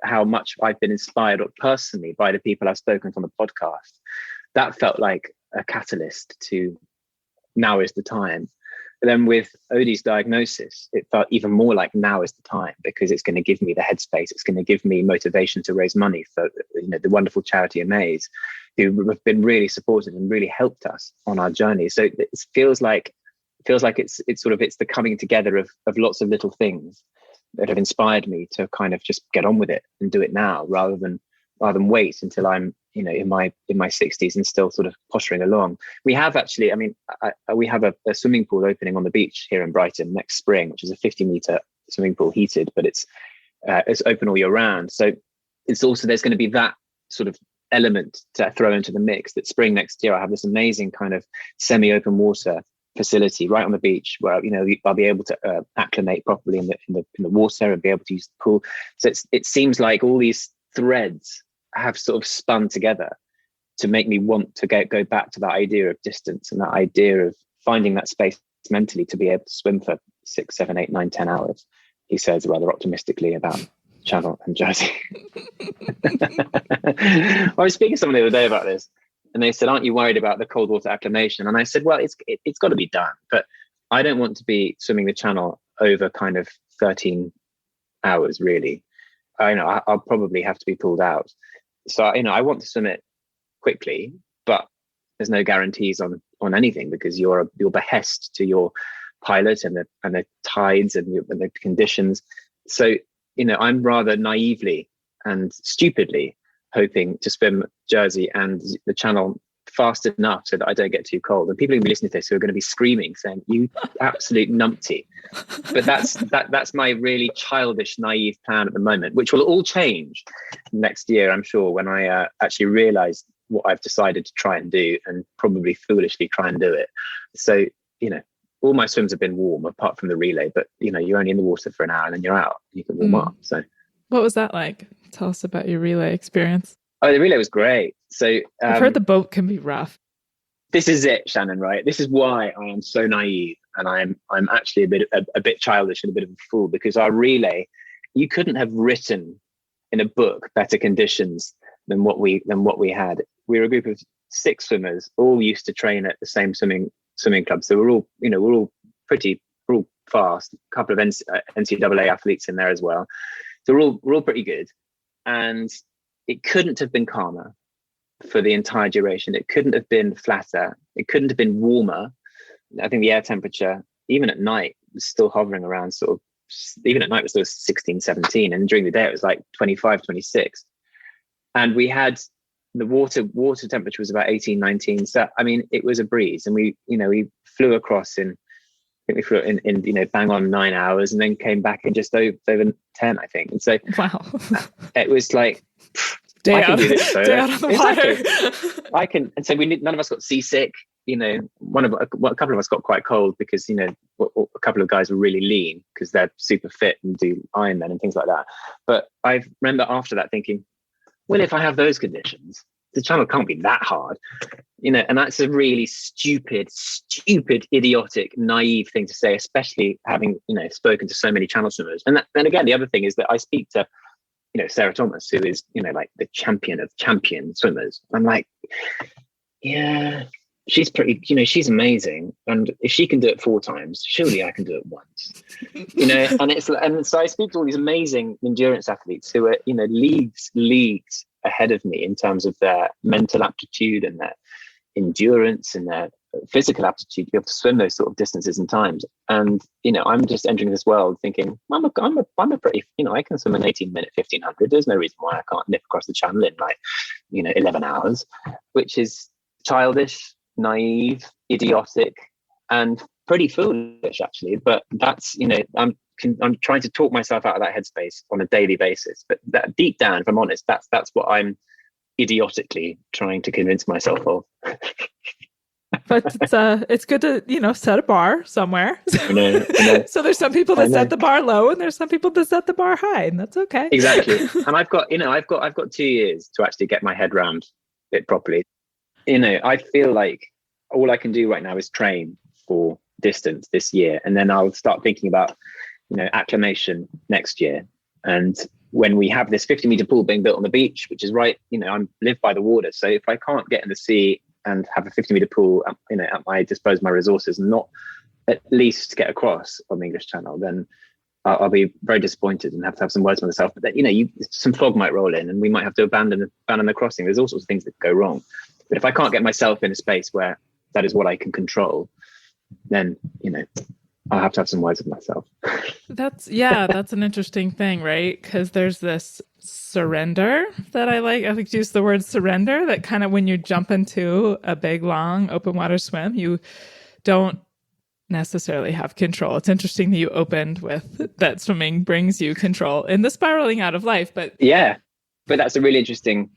how much I've been inspired personally by the people I've spoken to on the podcast, that felt like a catalyst to now is the time. But then with Odie's diagnosis, it felt even more like now is the time, because it's going to give me the headspace. It's going to give me motivation to raise money for the wonderful charity Amaze, who have been really supportive and really helped us on our journey. So it feels like it's the coming together of lots of little things that have inspired me to kind of just get on with it and do it now, rather than wait until I'm in my 60s and still sort of pottering along. We have actually, we have a swimming pool opening on the beach here in Brighton next spring, which is a 50-meter swimming pool, heated, but it's open all year round. So it's also, there's going to be that sort of element to throw into the mix, that spring next year I have this amazing kind of semi-open water facility right on the beach where, I'll be able to acclimate properly in the water and be able to use the pool. So it seems like all these threads have sort of spun together to make me want to go back to that idea of distance and that idea of finding that space mentally to be able to swim for 6, 7, 8, 9, 10 hours, he says rather optimistically about Channel and Jersey. I was speaking to someone the other day about this, and they said, aren't you worried about the cold water acclimation? And I said, well, it's got to be done, but I don't want to be swimming the Channel over kind of 13 hours, really. I'll probably have to be pulled out. So, I want to swim it quickly, but there's no guarantees on anything, because you're behest to your pilot and the tides and the conditions. So, I'm rather naively and stupidly hoping to swim Jersey and the Channel fast enough so that I don't get too cold. And people who are listening to this who are going to be screaming, saying, "You absolute numpty!" But that's my really childish, naive plan at the moment, which will all change next year, I'm sure, when I actually realise what I've decided to try and do, and probably foolishly try and do it. So, all my swims have been warm apart from the relay, but you're only in the water for an hour and then you're out. You can warm up. So, what was that like? Tell us about your relay experience. Oh, the relay was great. So I've heard the boat can be rough. This is it, Shannon, right? This is why I am so naive, and I'm actually a bit childish and a bit of a fool, because our relay, you couldn't have written in a book better conditions than what we had. We were a group of 6 swimmers, all used to train at the same swimming club. So we're all fast. A couple of NCAA athletes in there as well. So we're all pretty good, and it couldn't have been calmer for the entire duration. It couldn't have been flatter. It couldn't have been warmer. I think the air temperature, even at night, was still hovering around even at night was still 16, 17. And during the day, it was like 25, 26. And we had the water temperature was about 18, 19. So, it was a breeze. And we flew across in bang on 9 hours, and then came back in just over 10, I think. And so, wow, it was like, I can do this. Day out of the water. I can. And so none of us got seasick. A couple of us got quite cold because, a couple of guys were really lean because they're super fit and do Ironman and things like that. But I remember after that thinking, well, if I have those conditions, the Channel can't be that hard, and that's a really stupid, idiotic, naive thing to say, especially having, spoken to so many Channel swimmers. And then again, the other thing is that I speak to, Sarah Thomas, who is, like the champion of champion swimmers. I'm like, yeah, she's pretty, she's amazing. And if she can do it 4 times, surely I can do it once, and so I speak to all these amazing endurance athletes who are, leagues ahead of me in terms of their mental aptitude and their endurance and their physical aptitude to be able to swim those sort of distances and times. And I'm just entering this world thinking I'm a pretty, I can swim an 18-minute 1500. There's no reason why I can't nip across the Channel in 11 hours, which is childish, naive, idiotic, and pretty foolish actually. But that's I'm trying to talk myself out of that headspace on a daily basis. But that deep down, if I'm honest, that's what I'm idiotically trying to convince myself of. But it's good to set a bar somewhere. I know. So there's some people that set the bar low, and there's some people that set the bar high, and that's okay. Exactly. And I've got 2 years to actually get my head around it properly. I feel like all I can do right now is train for distance this year, and then I'll start thinking about acclimation next year. And when we have this 50-meter pool being built on the beach, which is right, I live by the water, so if I can't get in the sea and have a 50-meter pool, at my disposal, my resources, and not at least get across on the English Channel, then I'll be very disappointed and have to have some words with myself. But then, some fog might roll in, and we might have to abandon the crossing. There's all sorts of things that go wrong. But if I can't get myself in a space where that is what I can control, then I'll have to have some words with myself. That's an interesting thing, right? Because there's this surrender that I like. I like to use the word surrender, that kind of when you jump into a big, long open water swim, you don't necessarily have control. It's interesting that you opened with that swimming brings you control in the spiraling out of life. But that's a really interesting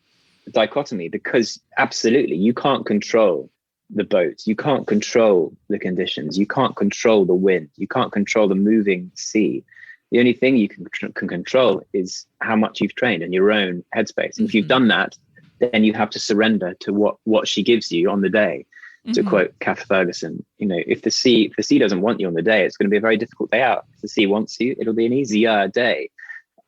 dichotomy, because absolutely you can't control the boat. You can't control the conditions. You can't control the wind. You can't control the moving sea. The only thing you can control is how much you've trained and your own headspace. And if you've done that, then you have to surrender to what she gives you on the day. To quote Kath Ferguson, if the sea doesn't want you on the day, it's going to be a very difficult day out. If the sea wants you, it'll be an easier day.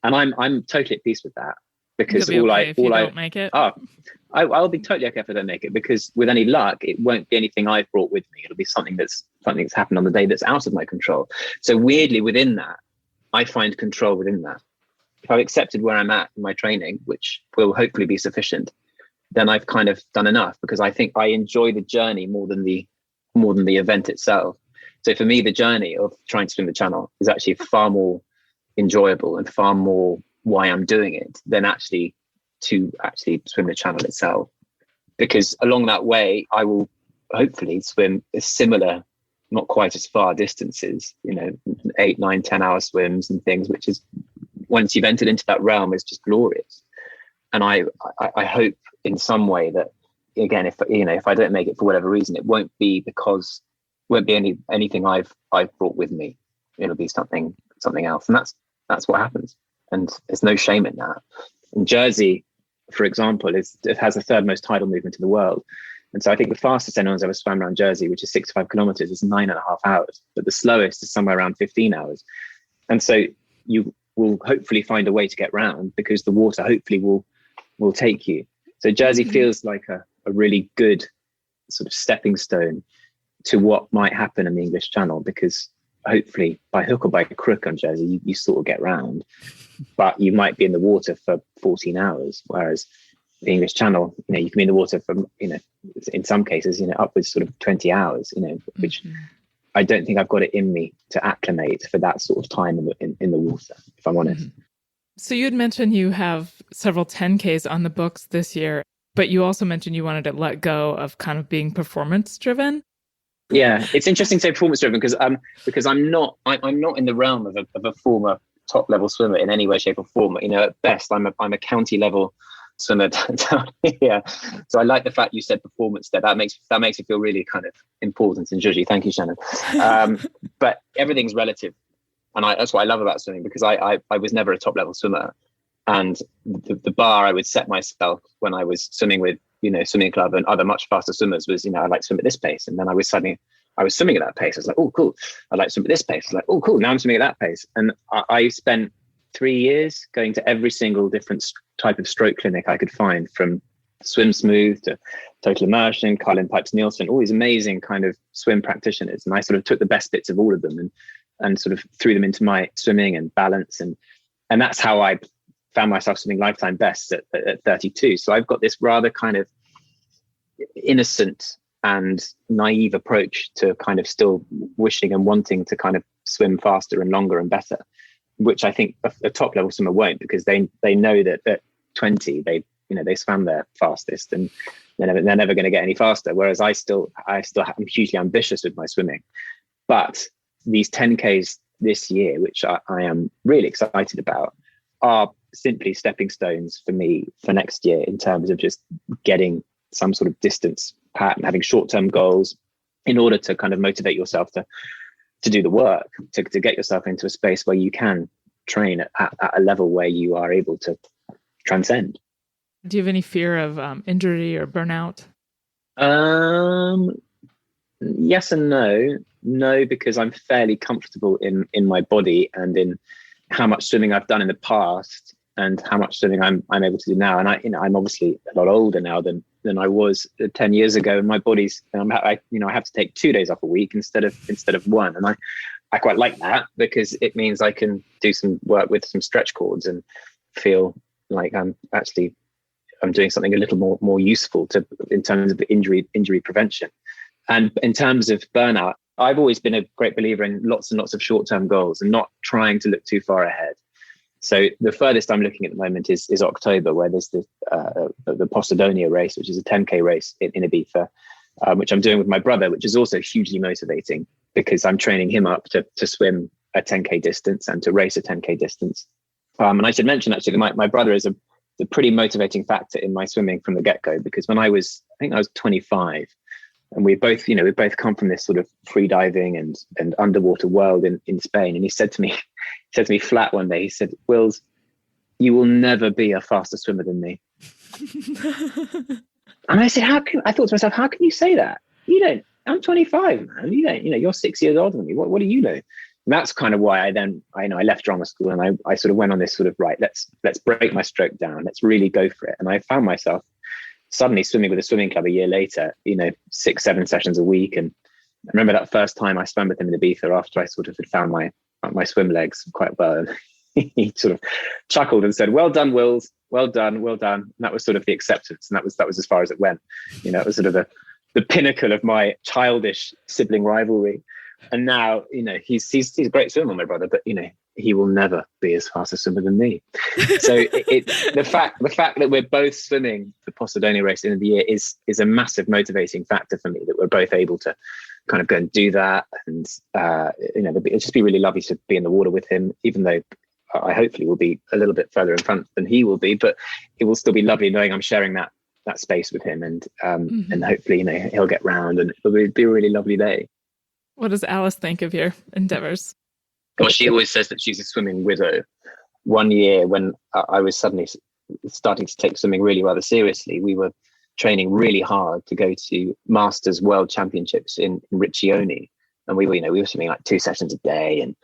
And I'm totally at peace with that, because don't make it. I'll be totally okay if I don't make it, because with any luck, it won't be anything I've brought with me. It'll be something that's happened on the day that's out of my control. So weirdly, within that, I find control within that. If I've accepted where I'm at in my training, which will hopefully be sufficient, then I've kind of done enough, because I think I enjoy the journey more than the event itself. So for me, the journey of trying to swim the channel is actually far more enjoyable and far more why I'm doing it than actually to swim the channel itself. Because along that way, I will hopefully swim a similar, not quite as far distances, 8, 9, 10 hour swims and things, which is, once you've entered into that realm, is just glorious. And I hope in some way that, again, if I don't make it for whatever reason, it won't be anything I've brought with me. It'll be something else, and that's what happens. And there's no shame in that. And Jersey, for example, it has the third most tidal movement in the world. And so I think the fastest anyone's ever swam around Jersey, which is 65 kilometers, is 9.5 hours, but the slowest is somewhere around 15 hours. And so you will hopefully find a way to get round, because the water hopefully will take you. So Jersey feels like a really good sort of stepping stone to what might happen in the English Channel, because hopefully by hook or by crook on Jersey, you sort of get round, but you might be in the water for 14 hours. Whereas the English Channel, you can be in the water for, in some cases, upwards sort of 20 hours, which I don't think I've got it in me to acclimate for that sort of time in the water, if I'm honest. So you had mentioned you have several 10Ks on the books this year, but you also mentioned you wanted to let go of kind of being performance driven. Yeah, it's interesting to say performance driven, because I'm not in the realm of a former top level swimmer in any way, shape or form. At best, I'm a county level swimmer down here. So I like the fact you said performance there. That makes it feel really kind of important and judgy. Thank you, Shannon. But everything's relative. And that's what I love about swimming, because I was never a top level swimmer. And the bar I would set myself when I was swimming with, swimming club and other much faster swimmers was, I like to swim at this pace. And then I was swimming at that pace. I was like, oh, cool. I like to swim at this pace. I was like, oh, cool. Now I'm swimming at that pace. And I spent 3 years going to every single different type of stroke clinic I could find, from Swim Smooth to Total Immersion, Carlin Pipes Nielsen, all these amazing kind of swim practitioners. And I sort of took the best bits of all of them and sort of threw them into my swimming and balance. And that's how I found myself swimming lifetime best at 32. So I've got this rather kind of innocent and naive approach to kind of still wishing and wanting to kind of swim faster and longer and better, which I think a top level swimmer won't, because they know that at 20, they swam their fastest and they're never going to get any faster. Whereas I still am hugely ambitious with my swimming. But these 10Ks this year, which I am really excited about, are simply stepping stones for me for next year, in terms of just getting some sort of distance pattern, having short-term goals in order to kind of motivate yourself to do the work, to get yourself into a space where you can train at a level where you are able to transcend. Do you have any fear of injury or burnout? Yes and no. No, because I'm fairly comfortable in my body and in how much swimming I've done in the past and how much swimming I'm able to do now. And I'm obviously a lot older now than I was 10 years ago. And my body's, I have to take 2 days off a week instead of one. And I quite like that, because it means I can do some work with some stretch cords and feel like I'm doing something a little more useful in terms of injury prevention. And in terms of burnout, I've always been a great believer in lots and lots of short-term goals and not trying to look too far ahead. So the furthest I'm looking at the moment is October, where there's the Posidonia race, which is a 10K race in Ibiza, which I'm doing with my brother, which is also hugely motivating, because I'm training him up to swim a 10K distance and to race a 10K distance. And I should mention actually that my brother is a pretty motivating factor in my swimming from the get-go, because when I think I was 25, And we both come from this sort of free diving and underwater world in Spain. And he said to me flat one day, he said, "Wills, you will never be a faster swimmer than me." And I said, I thought to myself, how can you say that? I'm 25, man. You're 6 years older than me. What do you know? And that's kind of why I left drama school, and I sort of went on this sort of, right, let's break my stroke down. Let's really go for it. And I found myself suddenly swimming with a swimming club a year later, 6-7 sessions a week. And I remember that first time I swam with him in Ibiza after I sort of had found my swim legs quite well. And he sort of chuckled and said, "Well done, Wills. Well done, well done." And that was sort of the acceptance. And that was as far as it went. It was sort of the pinnacle of my childish sibling rivalry. And now, he's a great swimmer, my brother, but he will never be as fast a swimmer than me. So the fact that we're both swimming the Posidonia race at the end of the year is a massive motivating factor for me, that we're both able to kind of go and do that. And it'll just be really lovely to be in the water with him, even though I hopefully will be a little bit further in front than he will be, but it will still be lovely knowing I'm sharing that space with him, and and hopefully he'll get round, and it'll be a really lovely day. What does Alice think of your endeavors? Well, she always says that she's a swimming widow. One year when I was suddenly starting to take swimming really rather seriously, we were training really hard to go to Masters World Championships in Riccione, and we were swimming like 2 sessions a day, and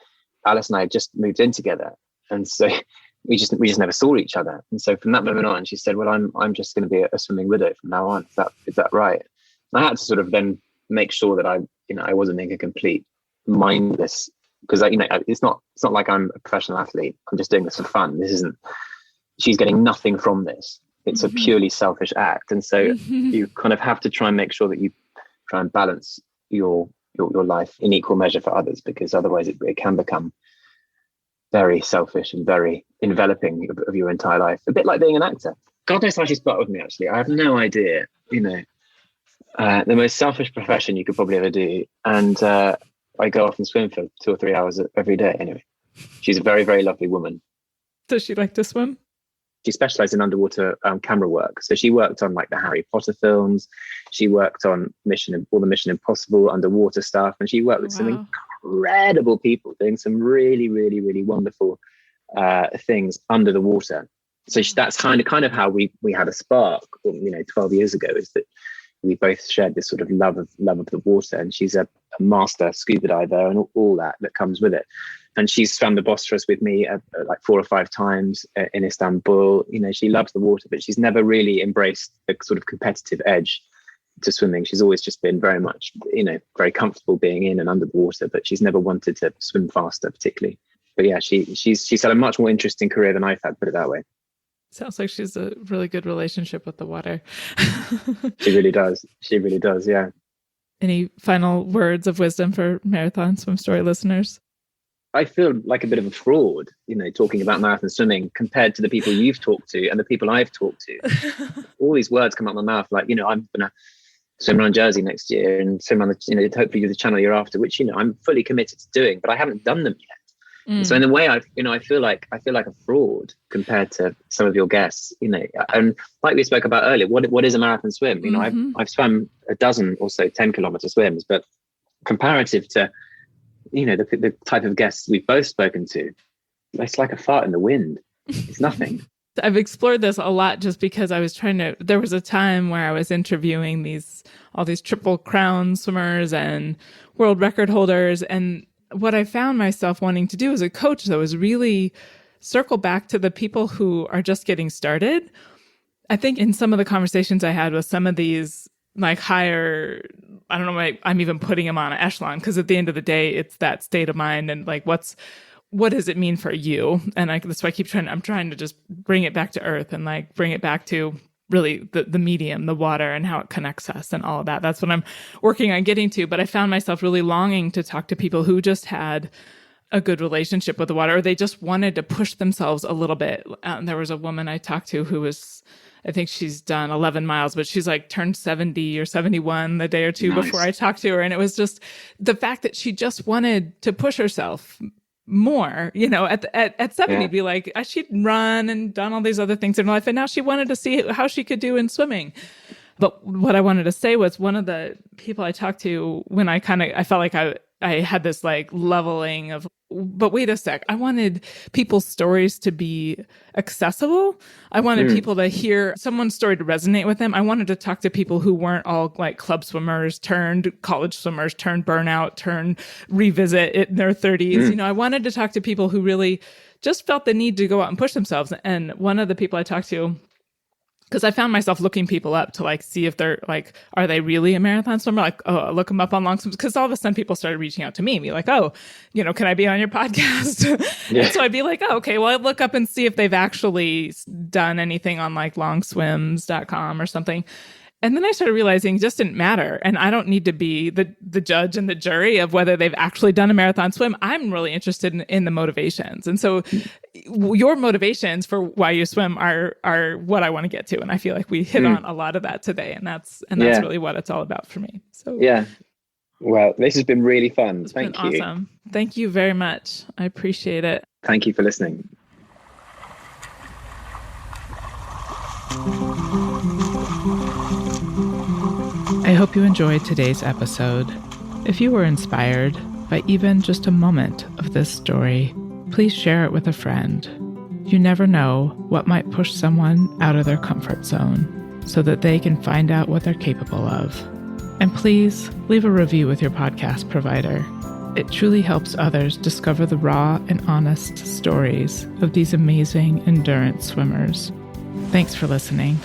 Alice and I had just moved in together, and so we just never saw each other. And so from that moment on, she said, "Well, I'm just going to be a swimming widow from now on. Is that right?" And I had to sort of then make sure that I wasn't being a complete mindless, because it's not like I'm a professional athlete. I'm just doing this for fun. She's getting nothing from this. It's a purely selfish act. And so you kind of have to try and make sure that you try and balance your life in equal measure for others, because otherwise it can become very selfish and very enveloping of your entire life. A bit like being an actor. God knows how she's put with me, actually. I have no idea. The most selfish profession you could probably ever do. And I go off and swim for 2 or 3 hours every day. Anyway, she's a very, very lovely woman. Does she like to swim? She specialized in underwater camera work. So she worked on like the Harry Potter films. She worked on all the Mission Impossible underwater stuff. And she worked with some incredible people doing some really, really, really wonderful things under the water. So that's kind of how we had a spark, 12 years ago, is that we both shared this sort of love of the water. And she's a master scuba diver and all that comes with it. And she's swam the Bosphorus with me like 4 or 5 times in Istanbul. She loves the water, but she's never really embraced the sort of competitive edge to swimming. She's always just been very much, very comfortable being in and under the water, but she's never wanted to swim faster particularly. But yeah, she's had a much more interesting career than I've had, put it that way. Sounds like she's a really good relationship with the water. She really does. She really does, yeah. Any final words of wisdom for Marathon Swim Story listeners? I feel like a bit of a fraud, talking about marathon swimming compared to the people you've talked to and the people I've talked to. All these words come out of my mouth, like, I'm going to swim around Jersey next year and swim around hopefully do the Channel year after, which, I'm fully committed to doing, but I haven't done them yet. So in a way, I feel like a fraud compared to some of your guests, and like we spoke about earlier, what is a marathon swim? I've swum a dozen or so 10-kilometer swims, but comparative to, the type of guests we've both spoken to, it's like a fart in the wind. It's nothing. I've explored this a lot just because I was there was a time where I was interviewing all these Triple Crown swimmers and world record holders. And what I found myself wanting to do as a coach, though, is really circle back to the people who are just getting started. I think in some of the conversations I had with some of these like higher, I don't know, I'm even putting them on an echelon, because at the end of the day, it's that state of mind and like, what does it mean for you? And that's why I'm trying to just bring it back to earth and like bring it back to really the medium, the water, and how it connects us and all of that. That's what I'm working on getting to. But I found myself really longing to talk to people who just had a good relationship with the water, or they just wanted to push themselves a little bit. There was a woman I talked to who was, I think she's done 11 miles, but she's like turned 70 or 71 the day or two before I talked to her. And it was just the fact that she just wanted to push herself more, at 70, be like, she'd run and done all these other things in life. And now she wanted to see how she could do in swimming. But what I wanted to say was one of the people I talked to when I felt like I had this like leveling of, but wait a sec, I wanted people's stories to be accessible. I wanted people to hear someone's story to resonate with them. I wanted to talk to people who weren't all like club swimmers turned college swimmers turned burnout turned revisit it in their 30s. You know, I wanted to talk to people who really just felt the need to go out and push themselves. And one of the people I talked to, because I found myself looking people up to like see if they're like, are they really a marathon swimmer? Like, oh, look them up on long swims. Because all of a sudden people started reaching out to me and be like, oh, you know, can I be on your podcast? And so I'd be like, oh, okay, well, I'd look up and see if they've actually done anything on like longswims.com or something. And then I started realizing it just didn't matter. And I don't need to be the judge and the jury of whether they've actually done a marathon swim. I'm really interested in the motivations. And so your motivations for why you swim are what I want to get to. And I feel like we hit on a lot of that today. And that's really what it's all about for me. So yeah. Well, this has been really fun. It's been awesome. Thank you very much. I appreciate it. Thank you for listening. I hope you enjoyed today's episode. If you were inspired by even just a moment of this story, please share it with a friend. You never know what might push someone out of their comfort zone so that they can find out what they're capable of. And please leave a review with your podcast provider. It truly helps others discover the raw and honest stories of these amazing endurance swimmers. Thanks for listening.